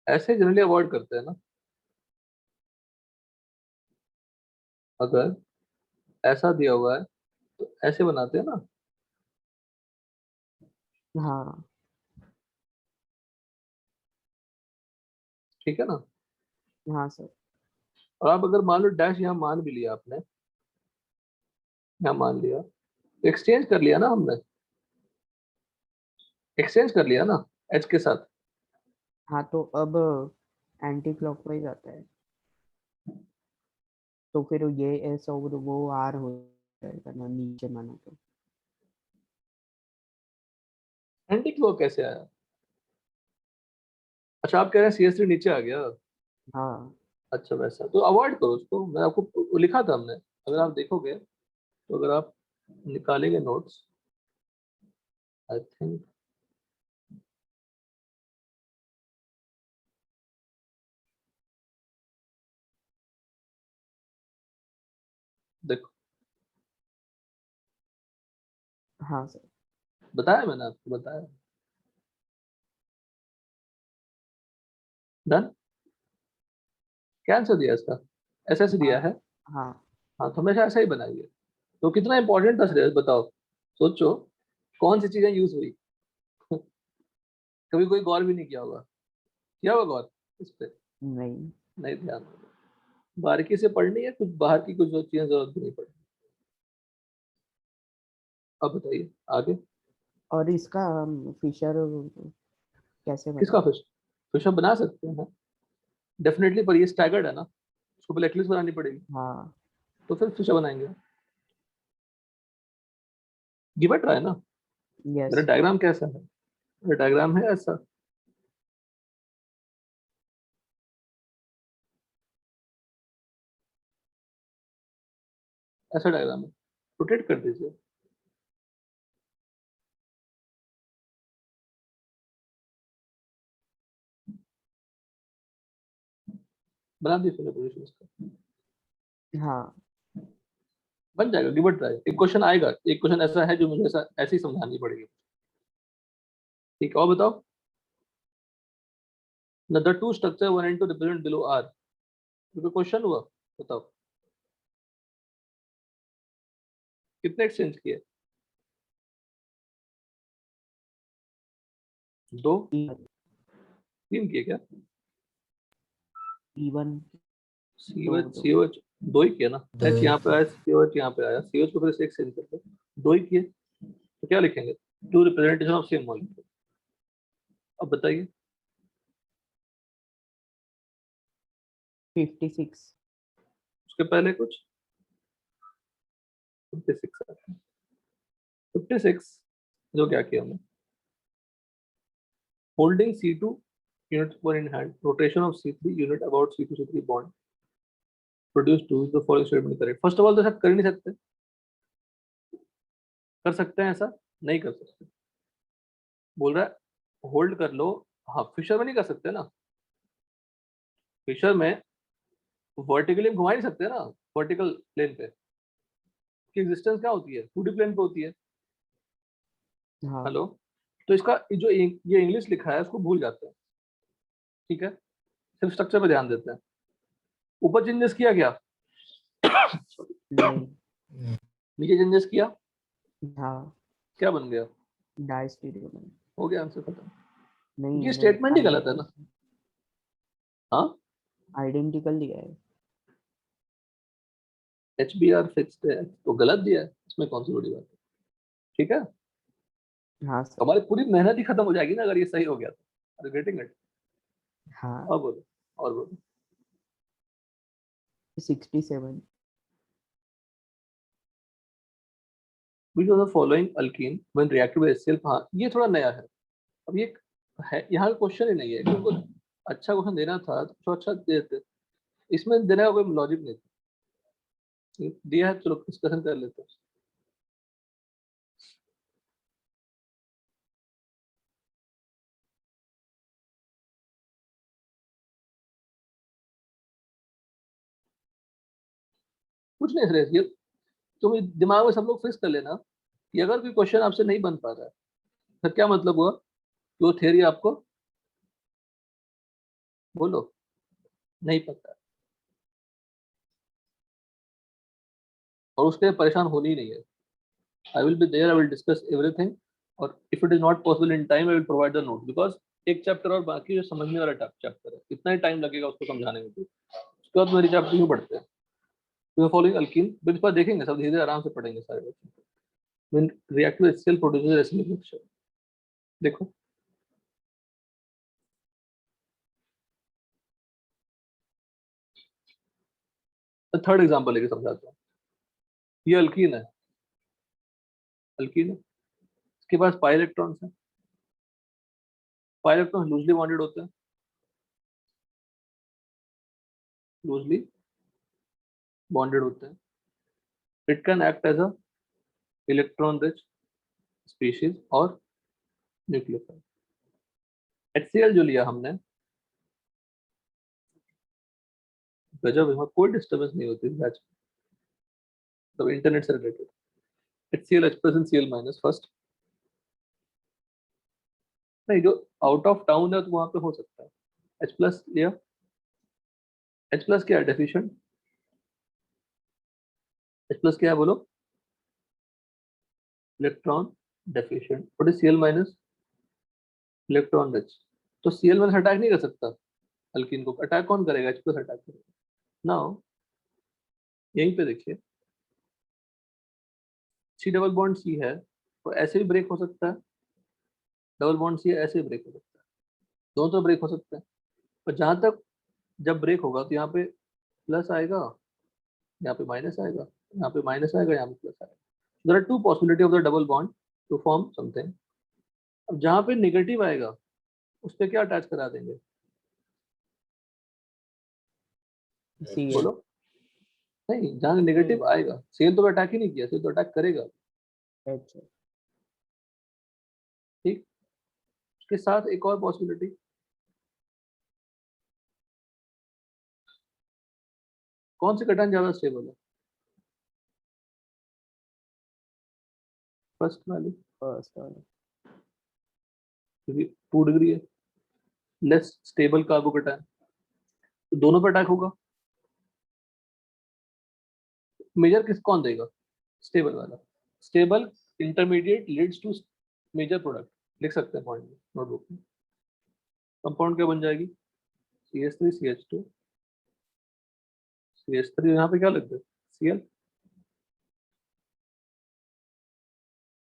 ऐसे जनरली अवॉइड करते हैं ना, अगर ऐसा दिया हुआ है तो ऐसे बनाते हैं ना, हाँ ठीक है ना। हाँ सर। और आप अगर मान लो डैश यहाँ मान भी लिया आपने, यहाँ मान लिया, तो एक्सचेंज कर लिया ना हमने, एक्सचेंज कर लिया ना एच के साथ। हाँ तो अब एंटी क्लॉकवाइज आता है तो फिर ये एस और वो आर हो जाएगा ना नीचे माना तो। एंटी क्लॉक कैसे आया, अच्छा आप कह रहे हैं CS3 नीचे आ गया, हाँ अच्छा वैसा तो अवॉइड करो उसको, मैं आपको लिखा था हमने, अगर आप देखोगे, तो अगर आप निकालेंगे नोट्स, आई थिंक, देखो हाँ सर। बताया मैंने आपको, बताया, डन, क्या आंसर दिया इसका, ऐसा ऐसे दिया हाँ है। हाँ हाँ तो हमेशा ऐसा ही बनाइए, तो कितना इंपॉर्टेंट था श्रेयस बताओ, सोचो कौन सी चीजें यूज हुई, कभी कोई गौर भी नहीं किया होगा, किया होगा गौर इस पे, नहीं। नहीं ध्यान, बारीकी से पढ़नी है, कुछ बाहर की कुछ चीजें जरूरत भी नहीं पड़ती। अब बताइए आगे, और इसका फिशर कैसे किसका बनाए? फिश, फिश आप बना सकते हैं डेफिनेटली, पर ये स्टैगर्ड है ना, उसको पहले एक्लिप्स बनानी पड़ेगी, हाँ तो फिर फिश बनाएंगे, गिव इट ट्राई ना। यस। मेरा डायग्राम कैसा है, मेरा डायग्राम है ऐसा, ऐसा डायग्राम है, रोटेट कर दीजिए, बना दीजिए पोजिशन इसका, हाँ बन जाएगा, गिव इट ट्राई, एक क्वेश्चन आएगा, एक क्वेश्चन ऐसा है जो मुझे ऐसा ऐसे ही समझानी पड़ेगी, ठीक है, और बताओ, the two structure one and two represent below R, क्योंकि क्वेश्चन हुआ, बताओ कितने एक्सचेंज किए, दो, तीन किए क्या, इवन दो सीओएच दो। सीओएच दो ही किया ना, एच यहाँ पे आया, सीओएच यहाँ पे आया, सीओएच को फिर से एक्सचेंज करके दो ही किए, तो क्या लिखेंगे, two representation of same molecule. अब बताइए 56। उसके पहले कुछ, 56 आता है, 56 जो क्या किया हमने, holding C2 unit 1 in hand, rotation of C3 unit about C2 C3 bond, produce to the following statement correct. First of all तो सब कर ही नहीं सकते, कर सकते हैं ऐसा? नहीं कर सकते। बोल रहा है होल्ड कर लो। हाँ, फिशर में नहीं कर सकते ना, फिशर में वर्टिकली घुमा नहीं सकते ना, वर्टिकल प्लेन पे की एग्जिस्टेंस क्या होती है, 2D प्लेन पे होती है। हाँ हेलो, तो इसका जो ये इंग्लिश लिखा है उसको भूल जाते हैं, ठीक है, सिर्फ स्ट्रक्चर पे ध्यान देते हैं। ऊपर चेंजेस किया क्या? नहीं, नीचे चेंजेस किया, हाँ क्या बन गया? डायस्टीरियो में हो गया, आंसर खत्म। नहीं, ये स्टेटमेंट ही गलत है ना। हाँ, आइडेंटिकल दिया है। HBr फिक्स्ड है तो गलत दिया है, इसमें कौन सी बड़ी बात है? ठीक है, हाँ सर। हमारी पूरी मेहनत ही खत्म हो जाएगी ना अगर ये सही हो गया तो। Getting it? हाँ और बोलो, और बोलो। 67 Which of the following alkene when reacted with HCl? हाँ, ये थोड़ा नया है। अब ये है, यहाँ का क्वेश्चन ही नहीं है, क्योंकि उनको अच्छा क्वेश्चन देना था तो अच्छा दे देते, इसमें देने का कोई लॉजिक नहीं था। दिया है, चलो डिस्कशन कर लेते हैं। कुछ नहीं सुरेश, ये तुम दिमाग में सब लोग फिक्स कर लेना कि अगर कोई क्वेश्चन आपसे नहीं बन पा रहा है तो क्या मतलब हुआ कि वो थ्योरी आपको, बोलो, नहीं पता और उसके लिए परेशान होनी ही नहीं है। I will be there, I will discuss everything, और if it is not possible in time I will provide the note, because एक चैप्टर और बाकी जो समझने वाला चैप्टर है, कितना ही टाइम लगेगा उसको समझाने में भी। उसके बाद मेरी चैप्टर क्यों पढ़ते हैं? तो फॉलोइंग अल्कीन बिल्कुल देखेंगे, सब धीरे धीरे आराम से पढ़ेंगे सारे बच्चे। When reactive HCl produces acidic mixture, देखो थर्ड एग्जांपल लेके समझाता हूँ। ये अल्कीन है, अल्कीन है, इसके पास पाई इलेक्ट्रॉन्स हैं, पाई इलेक्ट्रॉन्स लूजली बॉन्डेड होते हैं, लूजली बॉन्डेड होते हैं। It can act as a electron rich species और न्यूक्लियोफाइल। HCl जो लिया हमने, गजब, यहाँ कोई डिस्टर्बेंस नहीं होती इस बैच में, मतलब इंटरनेट से related. HCl H plus Cl minus first, नहीं जो आउट ऑफ टाउन है तो वहां पे हो सकता है। H प्लस लिया, H प्लस क्या है, डेफिशिएंट। H प्लस क्या है बोलो? Electron deficient. What is Cl minus? Electron rich. तो Cl माइनस अटैक नहीं कर सकता अल्कीन को, अटैक कौन करेगा? H प्लस अटैक करेगा। नाउ यहीं पे देखिए, C डबल बॉन्ड C है तो ऐसे भी ब्रेक हो सकता है, डबल बॉन्ड C है ऐसे भी ब्रेक हो सकता है, दोनों तो ब्रेक हो सकते हैं। पर जहां तक जब ब्रेक होगा तो यहाँ पे प्लस आएगा, यहाँ पे माइनस आएगा, यहाँ पे माइनस आएगा, यहाँ पे प्लस आएगा। There are two possibility of the double bond to form something. अब जहाँ पे नेगेटिव आएगा उस पे क्या अटैच करा देंगे, Cl बोलो? नहीं, जहाँ नेगेटिव आएगा, सेल तो अटैक ही नहीं किया, सेल तो अटैक करेगा, H ठीक। उसके साथ एक और पॉसिबिलिटी, कौन सी कटान ज्यादा स्टेबल है? फर्स्ट वाली, first वाला क्योंकि 2 डिग्री है, लेस स्टेबल कार्बोकटायन, तो दोनों पे अटैक होगा। मेजर किस कौन देगा? स्टेबल वाला। Stable intermediate leads to major product, लिख सकते हैं पॉइंट में नोटबुक में। कंपाउंड क्या बन जाएगी? CH3 CH2 CH3, यहाँ पे क्या लग गया? Cl,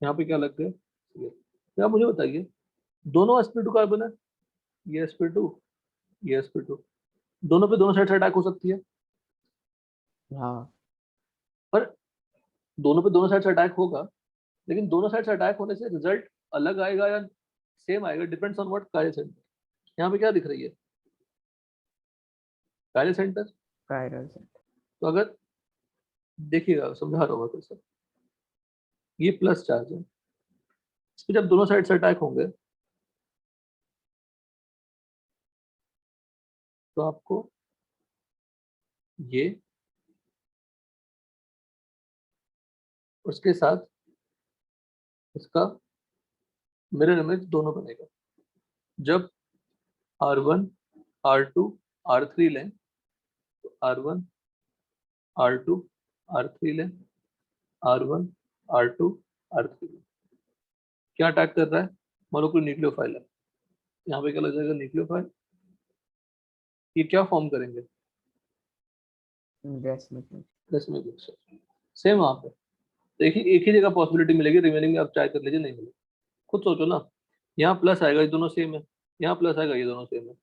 यहाँ पे क्या लग गया? Cl। क्या मुझे बताइए, दोनों sp2 कार्बन है, ये sp2, ये sp2, दोनों पे दोनों साइड से अटैक हो सकती है, हाँ पर दोनों पे दोनों साइड से अटैक होगा, लेकिन दोनों साइड से अटैक होने से रिजल्ट अलग आएगा या सेम आएगा, depends on what chiral centre. यहाँ पे क्या दिख रही है? कायरल सेंटर, chiral center तो अगर देखिएगा, समझा रहा होगा कैसे, ये प्लस चार्ज है, इस पे जब दोनों साइड से अटैक होंगे तो आपको ये उसके साथ इसका मिरर इमेज दोनों बनेगा। जब R1 R2 R3 लें तो R1 R2 R3 लें, R1 R2 R3 लें, क्या अटैक कर रहा है? मान लो कोई न्यूक्लियोफाइल है, यहाँ पे क्या लग जाएगा? न्यूक्लियोफाइल। ये क्या फॉर्म करेंगे? ड्रेस में सेम वहां पे देखिए, एक ही जगह पॉसिबिलिटी मिलेगी, रिमेनिंग में आप ट्राई कर लीजिए, नहीं मिले खुद सोचो ना। यहाँ प्लस आएगा, ये दोनों सेम है, यहाँ प्लस आएगा, ये दोनों सेम है,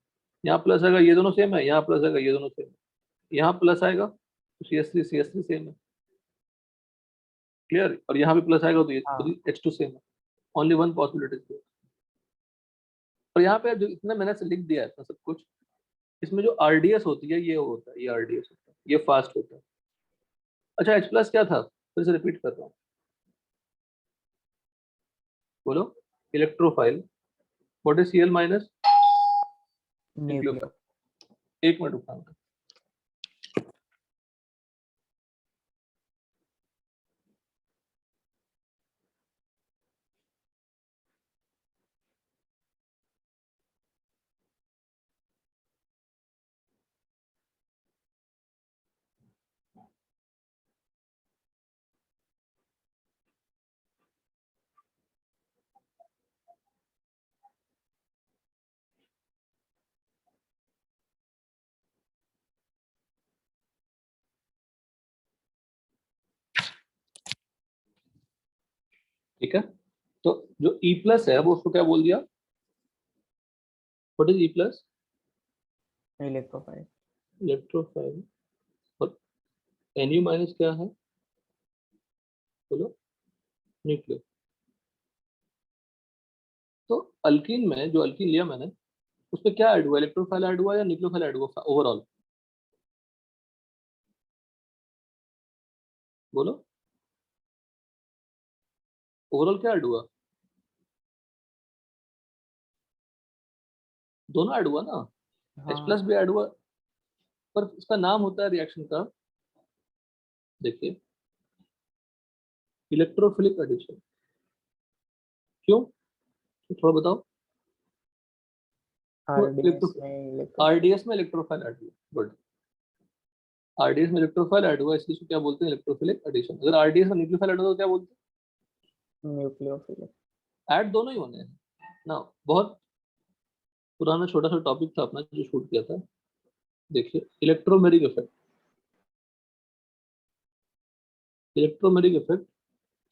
यहाँ प्लस आएगा, ये दोनों सेम है, यहाँ प्लस आएगा, ये दोनों सेम है, यहाँ प्लस आएगा तो CS3 सेम है, क्लियर। और यहाँ भी प्लस आएगा तो ये हाँ। H2 सेम है, ओनली वन पॉसिबिलिटी। और यहाँ पे जो इतना मैंने से लिख दिया है इतना सब कुछ, इसमें जो RDS होती है ये होता है, ये RDS होता है, ये फास्ट होता है। अच्छा H प्लस क्या था, फिर से रिपीट कर रहा हूँ, बोलो। Electrophile. What is Cl minus? Nucleo. एक मिनट रुकना। ठीक है, तो जो E प्लस है वो उसको क्या बोल दिया? What is E plus? Electrophile. Electrophile. और Nu माइनस क्या है, बोलो? न्यूक्लियो। तो अल्कीन में जो अल्कीन लिया मैंने, उसमें क्या ऐड हुआ? इलेक्ट्रोफाइल ऐड हुआ या न्यूक्लियोफाइल ऐड हुआ ओवरऑल? बोलो, ओवरऑल क्या ऐड हुआ? दोनों ऐड हुआ ना, H हाँ। प्लस भी ऐड हुआ, पर इसका नाम होता है रिएक्शन का, देखिए, इलेक्ट्रोफिलिक एडिशन। क्यों? तो थोड़ा बताओ। आरडीएस में इलेक्ट्रो। RDS में इलेक्ट्रोफाइल ऐड हुआ, गुड। RDS में इलेक्ट्रोफाइल ऐड हुआ, इसलिए इसको क्या बोलते हैं? Electrophilic addition. अगर RDS में न्यूक्लियोफाइल ऐड हुआ तो क्या बोलते न्यूक्लियोफिल। हैं? ऐड दोनों ही होने हैं ना। बहुत पुराना छोटा सा टॉपिक था अपना जो शूट किया था, देखिए, electromeric effect. Electromeric effect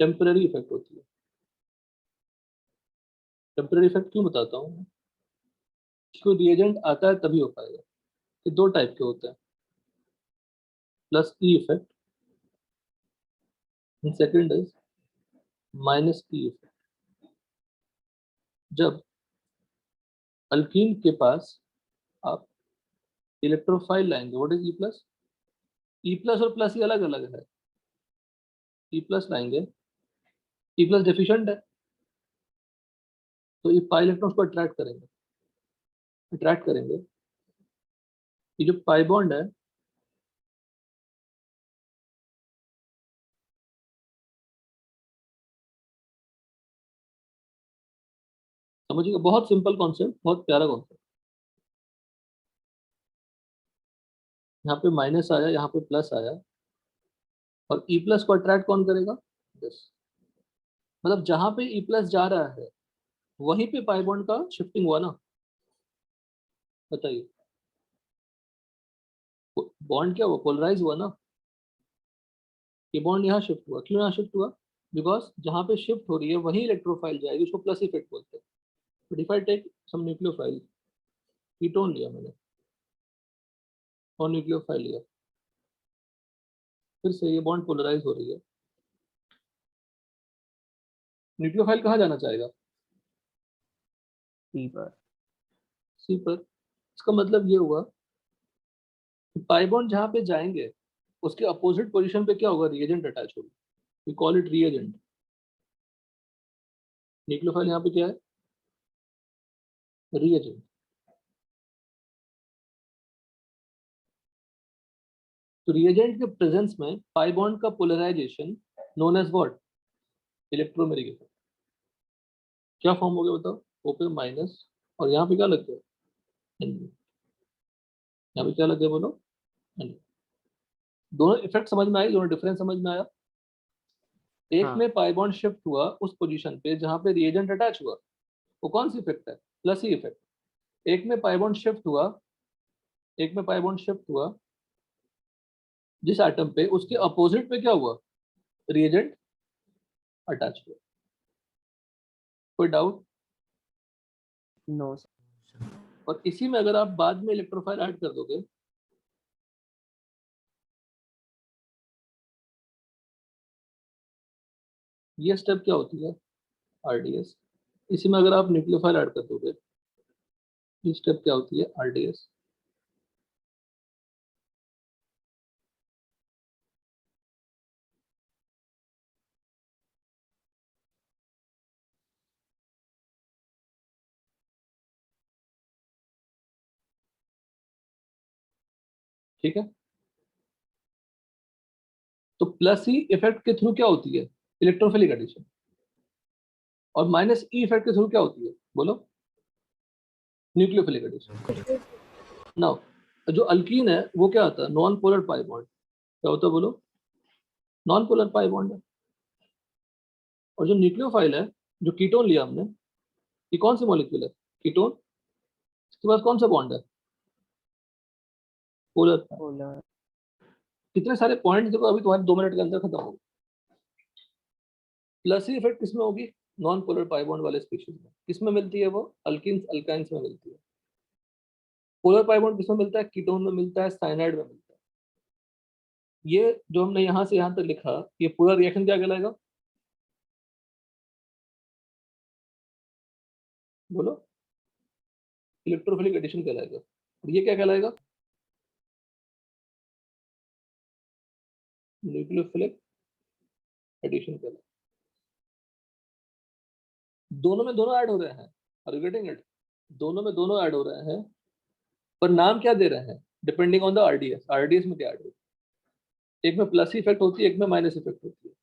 temporary effect होती है। टेम्पररी इफेक्ट क्यों बताता हूँ? कोई रिएजेंट आता है तभी हो पाएगा। ये दो टाइप के होते हैं, plus E effect, second is minus E effect. जब अल्कीन के पास आप इलेक्ट्रोफाइल लाएंगे, what is E plus? E plus और प्लस ही अलग अलग है। ई प्लस लाएंगे, ई प्लस डेफिशिएंट है, तो ये पाई इलेक्ट्रॉन्स को अट्रैक्ट करेंगे, अट्रैक्ट करेंगे। ये जो पाई बॉन्ड है, समझिएगा, बहुत सिंपल कॉन्सेप्ट, बहुत प्यारा कॉन्सेप्ट। यहाँ पे माइनस आया, यहाँ पे प्लस आया, और ई प्लस को अट्रैक्ट कौन करेगा? यस, मतलब जहां पे ई प्लस जा रहा है वहीं पे पाई बॉन्ड का शिफ्टिंग हुआ ना। बताइए, बॉन्ड क्या हुआ? पोलराइज हुआ ना। ये बॉन्ड यहाँ शिफ्ट हुआ, क्यों यहाँ शिफ्ट हुआ? बिकॉज जहाँ पे शिफ्ट हो रही है वहीं इलेक्ट्रोफाइल जाएगी, उसको प्लस इफेक्ट बोलते हैं। But if I take some nucleophile, ketone लिया मैंने और न्यूक्लियोफाइल लिया, फिर से ये बॉन्ड पोलराइज हो रही है, न्यूक्लियोफाइल कहाँ जाना चाहेगा? सी पर। सी पर। इसका मतलब ये हुआ कि पाई बॉन्ड जहाँ पे जाएंगे उसके अपोजिट पोजीशन पे क्या होगा, रिएजेंट अटैच होगा, we call it reagent. Nucleophile यहाँ पे क्या है, रिएजेंट। तो रिएजेंट के प्रेजेंस में पाई बॉन्ड का polarization known as what, electromeric effect. क्या फॉर्म हो गया बताओ, O पे माइनस, और यहाँ पे क्या लग गया, Na। यहाँ पे क्या लग गया बोलो, Na। दोनों इफेक्ट समझ में आई, दोनों डिफरेंस समझ में आया। एक हाँ। में पाई बॉन्ड शिफ्ट हुआ उस पोजीशन पे जहां पे रिएजेंट अटैच हुआ, वो कौन सी इफेक्ट है, प्लस ही इफेक्ट। एक में पाई बॉन्ड शिफ्ट हुआ, एक में पाई बॉन्ड शिफ्ट हुआ जिस एटम पे, उसके अपोजिट पे क्या हुआ, रिएजेंट अटैच हुआ। कोई डाउट? नो। और इसी में अगर आप बाद में इलेक्ट्रोफाइल ऐड कर दोगे, ये स्टेप क्या होती है, आरडीएस। इसी में अगर आप न्यूक्लियोफाइल ऐड कर दोगे, ये स्टेप क्या होती है, आरडीएस। ठीक है, तो प्लस ई इफेक्ट के थ्रू क्या होती है, इलेक्ट्रोफिलिक एडिशन। और माइनस ई इफेक्ट के थ्रू क्या होती है, बोलो, न्यूक्लियोफिलिक एडिशन। नाउ जो अल्कीन है वो क्या आता है, नॉन पोलर पाई बॉन्ड। क्या होता है बोलो, नॉन पोलर पाई बॉन्ड है। और जो न्यूक्लियोफाइल है, जो कीटोन लिया हमने, ये कौन सी मॉलिक्यूल है, कीटोन। इसके पास कौन सा बॉन्ड है, पोलर। पोलर। कितने सारे पॉइंट देखो, अभी तुम्हारे 2 मिनट के अंदर खत्म होगा। प्लस ई इफेक्ट किसमें होगी, नॉन पोलर पाई बॉन्ड वाले स्पीशीज में। किसमें मिलती है वो, अल्किन्स अल्काइंस में मिलती है। पोलर पाई बॉन्ड किसमें मिलता है, कीटोन में मिलता है, साइनाइड में मिलता है। ये जो हमने यहाँ से यहाँ तक लिखा, ये पूरा रिएक्शन क्या कहलाएगा, बोलो, इलेक्ट्रोफिलिक एडिशन कहलाएगा। और ये क्या कहलाएगा, न्यूक्लियोफिलिक एडिशन कहलाएगा। दोनों में दोनों ऐड हो रहे हैं, आर यू गेटिंग इट, दोनों में दोनों ऐड हो रहे हैं, पर नाम क्या दे रहे हैं, depending on the RDS. RDS में क्या ऐड होती है, एक में प्लस इफेक्ट होती है, एक में माइनस इफेक्ट होती है।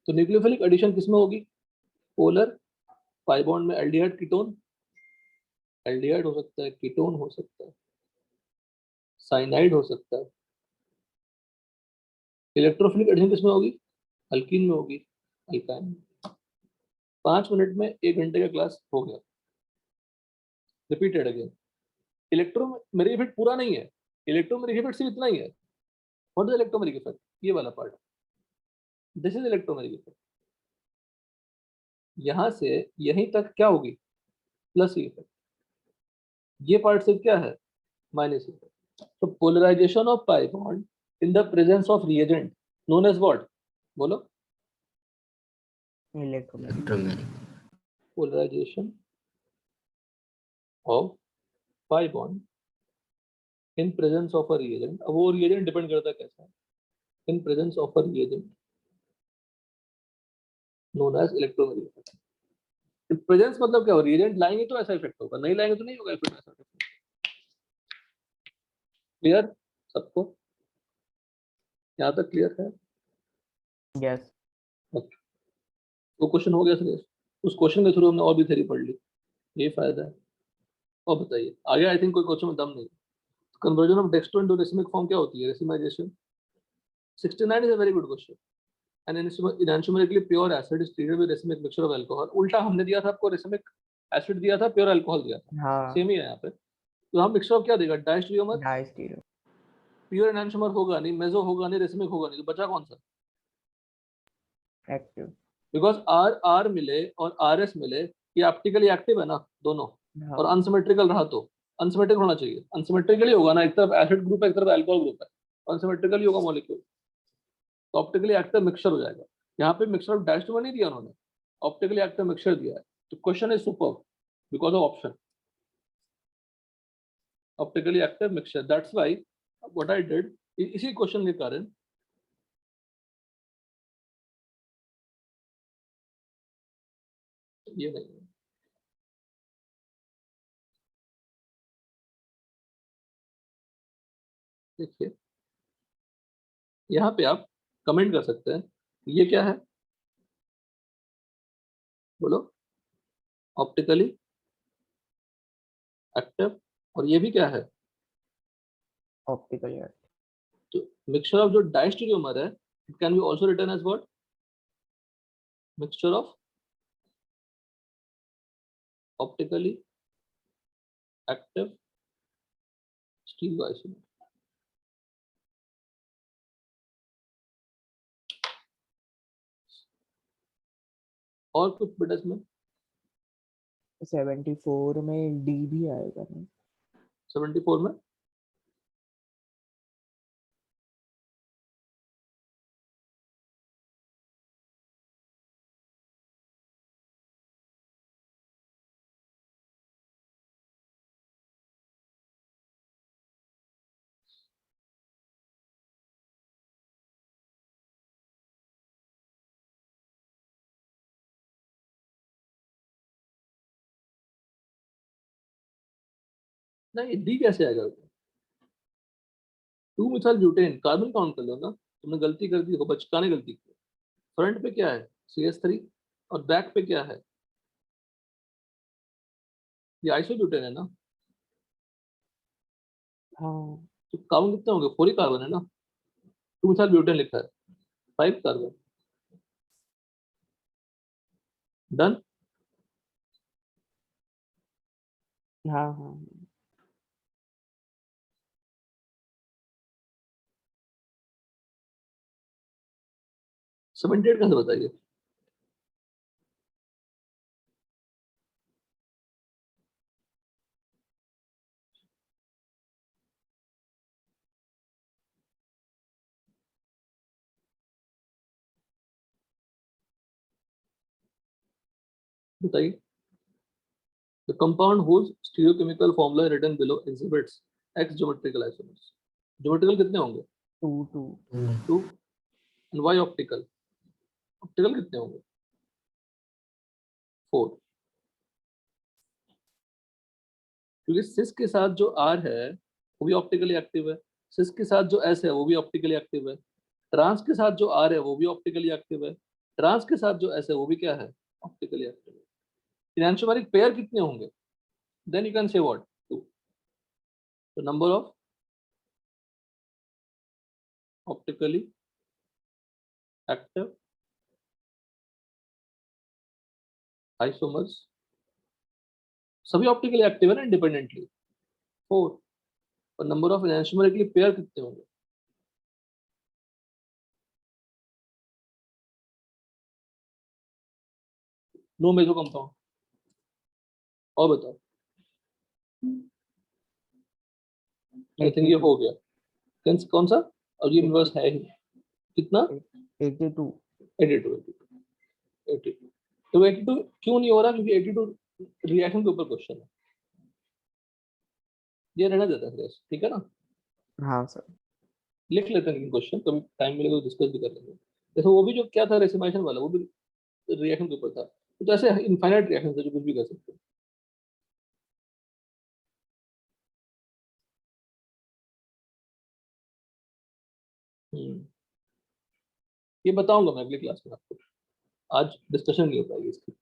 तो न्यूक्लियोफिलिक एडिशन किसमें होगी, पोलर पाई बॉन्ड में एल्डिहाइड कीटोन, एल्डिहाइड हो सकता है, कीटोन हो सकता है, साइनाइड हो सकता है। इलेक्ट्रोफिलिक एडिशन किसमें होगी, अल्कीन में होगी, अल्काइन में। 5 मिनट में 1 घंटे का क्लास हो गया। रिपीटेड अगेन, इलेक्ट्रोमेरिक इफेक्ट पूरा नहीं है, इलेक्ट्रोमेरिक इफेक्ट सिर्फ इतना ही है। व्हाट इज इलेक्ट्रोमेरिक इफेक्ट, ये वाला part, this is electromeric effect. यहां से यहीं तक क्या होगी, प्लस इफेक्ट। ये पार्ट सिर्फ क्या है, माइनस इफेक्ट। तो polarisation of pi bond in the presence of reagent known as what, बोलो, electromagnetic. Polarisation of pi bond in presence of a reagent. अब वो रिएजेंट डिपेंड करता है कैसा है, in presence of a reagent known as electromeric effect. Presence मतलब क्या हो, रिएजेंट लाएंगे तो ऐसा इफेक्ट होगा, नहीं लाएंगे तो नहीं होगा इफेक्ट ऐसा। क्लियर सबको, यहाँ तक क्लियर है? यस। Okay. वो क्वेश्चन हो गया सर, उस क्वेश्चन के थ्रू हमने और भी थ्योरी पढ़ ली, ये फायदा है। और बताइए आगे, आई थिंक कोई क्वेश्चन में दम नहीं। Conversion of dextro into racemic form क्या होती है, racemisation. 69 is a very good question. An enantiomerically pure acid is treated with racemic mixture of alcohol. उल्टा हमने दिया था आपको, रेसिमिक एसिड दिया था, प्योर अल्कोहल दिया था, हाँ। सेम ही है यहाँ पे। तो हम मिक्सचर ऑफ क्या देगा, डाइस्टीरियोमर। डाइस्टीरियो। प्योर एनान्टोमर होगा नहीं, मेसो होगा नहीं, रेसिमिक होगा नहीं, तो बचा कौन सा, एक्टिव। बिकॉज आर आर मिले और आर एस मिले, ये ऑप्टिकली एक्टिव है ना दोनों, और हाँ। अनसिमेट्रिकल रहा तो अनसिमेट्रिक होना चाहिए, अनसिमेट्रिकली होगा ना, एक तरफ एसिड ग्रुप है, एक तरफ अल्कोहल ग्रुप है, अनसिमेट्रिकली होगा मॉलिक्यूल, तो ऑप्टिकली एक्टिव मिक्सचर हो जाएगा। यहाँ पे मिक्सचर ऑफ डायस्टोमर नहीं दिया उन्होंने, ऑप्टिकली एक्टिव मिक्सचर दिया है। तो question is super because of option, optically active mixture. That's why what I did, इसी क्वेश्चन के कारण ये नहीं है। देखिए यहाँ पे आप कमेंट कर सकते हैं, ये क्या है बोलो, ऑप्टिकली एक्टिव, और ये भी क्या है, ऑप्टिकल यार। तो मिक्सचर ऑफ जो डाइस्टेरियोमर है, it can be also written as what, mixture of optically active stereo isomer. और कुछ बेटा इसमें 74 में डी भी आएगा ना? 74 में नहीं, डी कैसे आएगा? 2 मिथाइल ब्यूटेन, कार्बन काउंट कर लो ना, तुमने गलती कर दी, देखो बचकाने गलती की। फ्रंट पे क्या है, CH3, और बैक पे क्या है, ये आइसोब्यूटेन है ना, हाँ तो कार्बन कितने होंगे, 4 ही कार्बन है ना, 2 मिथाइल ब्यूटेन लिखा है, 5 कार्बन। डन। हाँ हाँ। 78 कैसे बताइए? बताइए। The compound whose stereochemical formula written below exhibits X geometrical isomers. Geometrical कितने होंगे? 2 2, and Y optical. Optical कितने होंगे? 4. क्योंकि सिस के साथ जो R है वो भी ऑप्टिकली एक्टिव है, सिस के साथ जो S है वो भी ऑप्टिकली एक्टिव है, ट्रांस के साथ जो R है वो भी ऑप्टिकली एक्टिव है, ट्रांस के साथ जो S है वो भी क्या है, ऑप्टिकली एक्टिव है। इनैंशोमेरिक पेयर कितने होंगे? Then you can say what, 2. The number of optically active isomers, सभी ऑप्टिकली एक्टिव है ना इंडिपेंडेंटली, 4. और नंबर ऑफ एनैंशोमेरिकली पेयर कितने होंगे? नो मेजो कंपाउंड। और बताओ, आई थिंक ये हो गया। कौन सा, और ये इनवर्स है ही कितना, 82। 82, 82। तो 82 क्यों नहीं हो रहा, क्योंकि 82 रिएक्शन के ऊपर क्वेश्चन है, ये रहना देता है, ठीक है ना। हाँ सर। लिख लेते हैं क्वेश्चन, कभी टाइम मिलेगा तो डिस्कस भी कर लेंगे। जैसे वो भी जो क्या था रेसिमेशन वाला, वो भी रिएक्शन के ऊपर था, तो ऐसे इनफाइनाइट रिएक्शन से जो कुछ भी कर सकते हैं। ये बताऊंगा मैं अगली क्लास में आपको, आज डिस्कशन नहीं हो पाएगी इसकी।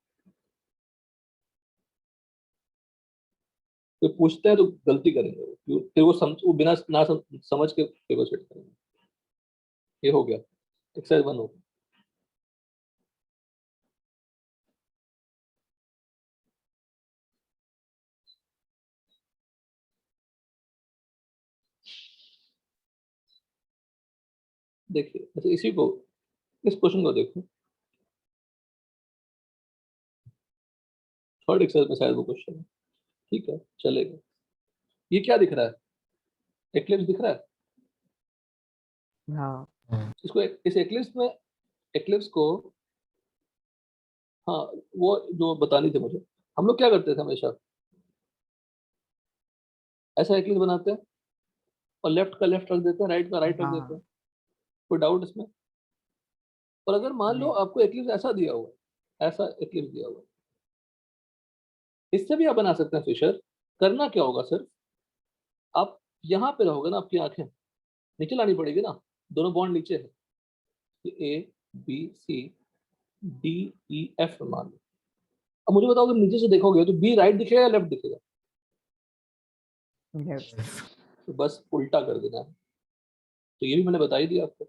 कोई पूछते हैं तो गलती करेंगे वो, फिर वो वो बिना समझ के पेपर सेट करेंगे। ये हो गया, एक्सरसाइज 1 हो गया। देखिए अच्छा, इसी को, इस क्वेश्चन को देखो, थर्ड एक्सरसाइज में शायद वो क्वेश्चन है, ठीक है चलेगा। ये क्या दिख रहा है, एक्लिप्स दिख रहा है हाँ इसको, इस एक्लिप्स में, एक्लिप्स को, हाँ वो जो बतानी थी मुझे, हम लोग क्या करते थे हमेशा, ऐसा एक्लिप्स बनाते हैं और लेफ्ट का लेफ्ट रख देते हैं, राइट का राइट रख देते हैं, हाँ। कोई डाउट इसमें? और अगर मान लो नहीं। आपको एक्लिप्स ऐसा दिया हुआ है, ऐसा एक्लिप्स दिया हुआ है, इससे भी आप बना सकते हैं फिशर। करना क्या होगा सर, आप यहाँ पे रहोगे ना, आपकी आंखें नीचे लानी पड़ेगी ना, दोनों बॉन्ड नीचे है, A B C D E F मान लो। अब मुझे बताओ, अगर नीचे से देखोगे तो बी राइट दिखेगा या लेफ्ट दिखेगा? लेफ्ट। तो बस उल्टा कर देना है। तो ये भी मैंने बता ही दिया आपको,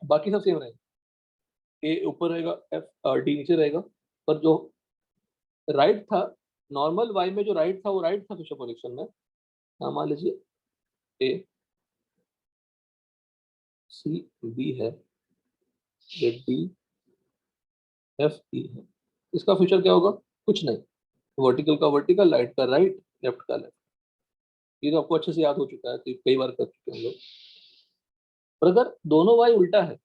बाकी सब सेम रहेगा। ए ऊपर रहेगा, एफ डी नीचे रहेगा, पर जो राइट था नॉर्मल वाई में, जो राइट था वो राइट था फिशर प्रोजेक्शन में। हाँ, मान लीजिए ए सी बी है, ये डी एफ ई है। इसका फ्यूचर क्या होगा? कुछ नहीं, वर्टिकल का वर्टिकल, राइट का राइट, लेफ्ट का लेफ्ट। ये तो आपको अच्छे से याद हो चुका है, तो कई बार कर चुके हैं हम लोग। पर अगर दोनों वाई उल्टा है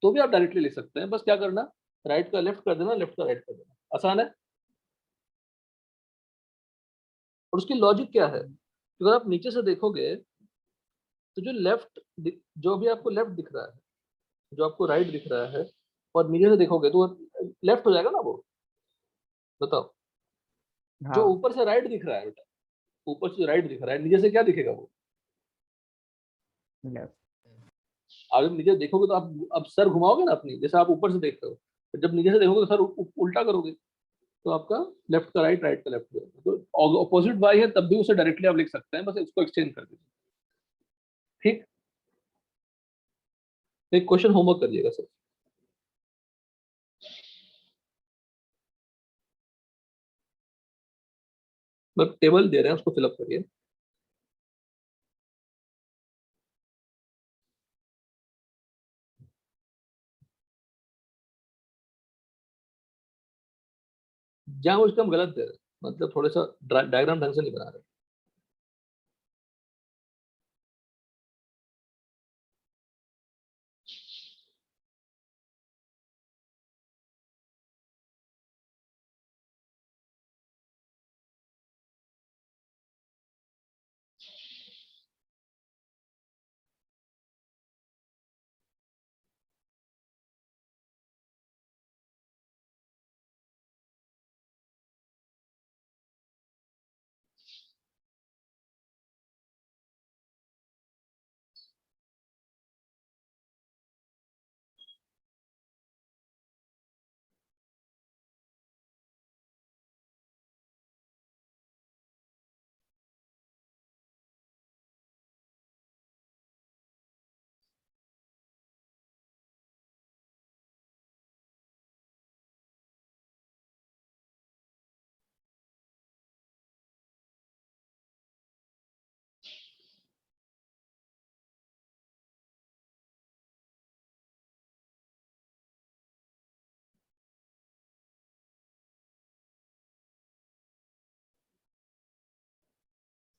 तो भी आप डायरेक्टली लिख सकते हैं, बस क्या करना, राइट का लेफ्ट कर देना, लेफ्ट का राइट कर देना, आसान है। और उसकी लॉजिक क्या है, अगर आप नीचे से देखोगे तो जो लेफ्ट, जो भी आपको लेफ्ट दिख रहा है, जो आपको राइट दिख रहा है, और नीचे से देखोगे तो लेफ्ट हो जाएगा ना वो। बताओ, जो हाँ ऊपर से राइट दिख रहा है बेटा, ऊपर से जो राइट दिख रहा है, नीचे से क्या दिखेगा वो? लेफ्ट। आप जब नीचे देखोगे तो आप अब सर घुमाओगे ना अपनी, जैसे आप ऊपर से देख रहे हो, तो जब नीचे से देखोगे तो सर उल्टा करोगे, तो आपका लेफ्ट का राइट, राइट का लेफ्ट हो जाएगा। तो ऑपोजिट वाई है तब भी उसे डायरेक्टली आप लिख सकते हैं, बस इसको एक्सचेंज कर दीजिए। ठीक, एक क्वेश्चन होमवर्क करिएगा सर। मतलब टेबल दे रहे हैं, उसको फिलअप करिए। जहाँ उसको हम गलत दे रहे हैं, मतलब थोड़ा सा डायग्राम ढंग से नहीं बना रहे।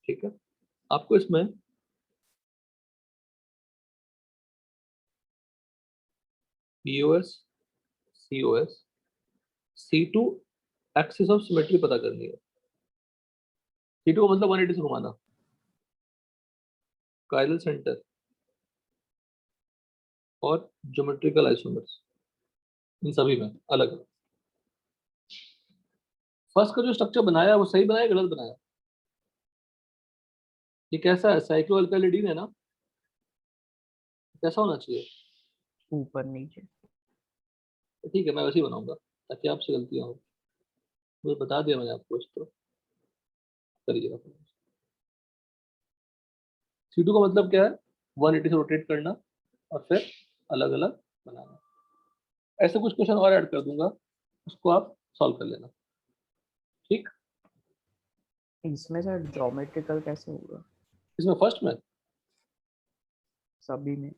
ठीक है, आपको इसमें POS, COS, C2 axis of symmetry पता करनी है। C2 का मतलब 180 से घुमाना, कायरल सेंटर और ज्योमेट्रिकल आइसोमर्स, इन सभी में अलग अलग। फर्स्ट का जो स्ट्रक्चर बनाया वो सही बनाया, गलत बनाया? ये कैसा है, साइक्लो अल्काइलिडीन है ना? कैसा होना चाहिए? ऊपर नीचे। तो ठीक है, मैं वैसे ही बनाऊंगा ताकि आपसे गलतियां हो। मुझे बता दिया मैंने आपको, इस तो करिएगा। C2 का मतलब क्या है? 180 से रोटेट करना और फिर अलग अलग बनाना। ऐसे कुछ क्वेश्चन और ऐड कर दूंगा, उसको आप सॉल्व कर लेना। ठीक, इसमें सर ज्योमेट्रिकल कैसे होगा? इसमें फर्स्ट में, सभी में।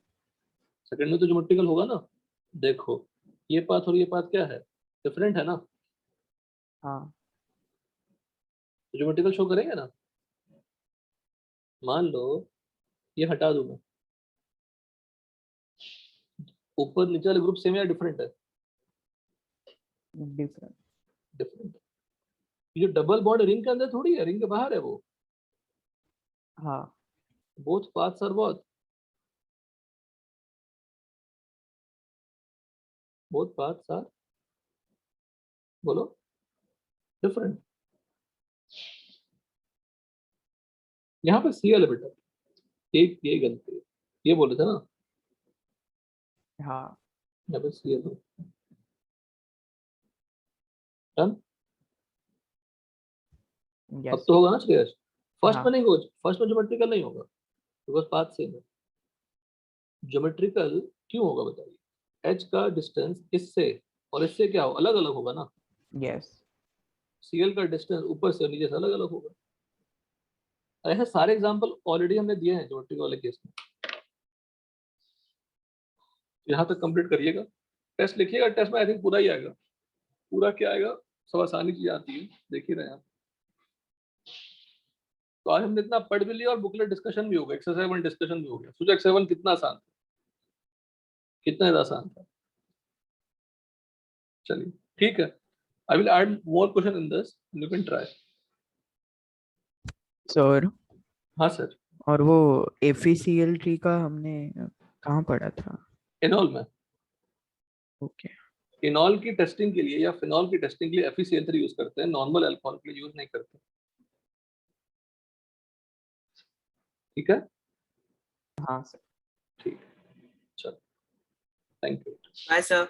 सेकंड में तो ज्योमेट्रिकल होगा ना। देखो, ये पाथ और ये पाथ क्या है, डिफरेंट है ना, हाँ। तो ज्योमेट्रिकल शो करेंगे ना। मान लो ये हटा दूं मैं, ऊपर नीचे वाले ग्रुप सेम या डिफरेंट है? डिफरेंट। डिफरेंट। ये डबल बॉन्ड रिंग के अंदर थोड़ी है, रिंग के बाहर है वो। हाँ। Both paths are both, both paths are, बोलो डिफरेंट। यहाँ पे Cl है बेटा, एक ये गलती है, ये बोले थे ना, हाँ यहाँ पे Cl है। Done? अब यस तो होगा ना श्रेयस? फर्स्ट हाँ में नहीं होगा, फर्स्ट में ज्योमेट्रिकल नहीं होगा बिकॉज पाथ सेम है। ज्योमेट्रिकल क्यों होगा बताइए? h का डिस्टेंस इससे और इससे क्या हो, अलग अलग होगा ना। यस Cl का डिस्टेंस ऊपर से और नीचे से अलग अलग होगा। ऐसे सारे एग्जांपल ऑलरेडी हमने दिए हैं ज्योमेट्रिक वाले केस में। यहाँ तक कंप्लीट करिएगा, टेस्ट लिखिएगा, टेस्ट में आई थिंक पूरा ही आएगा। पूरा क्या आएगा, सब आसानी चीज आती है, देख ही रहे हैं आप। तो आज हमने इतना पढ़ भी लिया और बुकलेट डिस्कशन भी हो गया, एक्सरसाइज 1 डिस्कशन भी हो गया। सोचो एक्सरसाइज 1 कितना आसान था, कितना ज्यादा आसान था। चलिए ठीक है, I will add more question in this, you can try. Sir. हाँ सर। और वो FeCl ट्री का हमने कहाँ पढ़ा था? इनॉल में, ओके इनॉल की टेस्टिंग के लिए या फिनॉल की टेस्टिंग के लिए FeCl3 यूज करते हैं, नॉर्मल अल्कोहल के लिए यूज नहीं करते। ठीक है, हाँ सर। ठीक है, चलो, थैंक यू। Bye sir.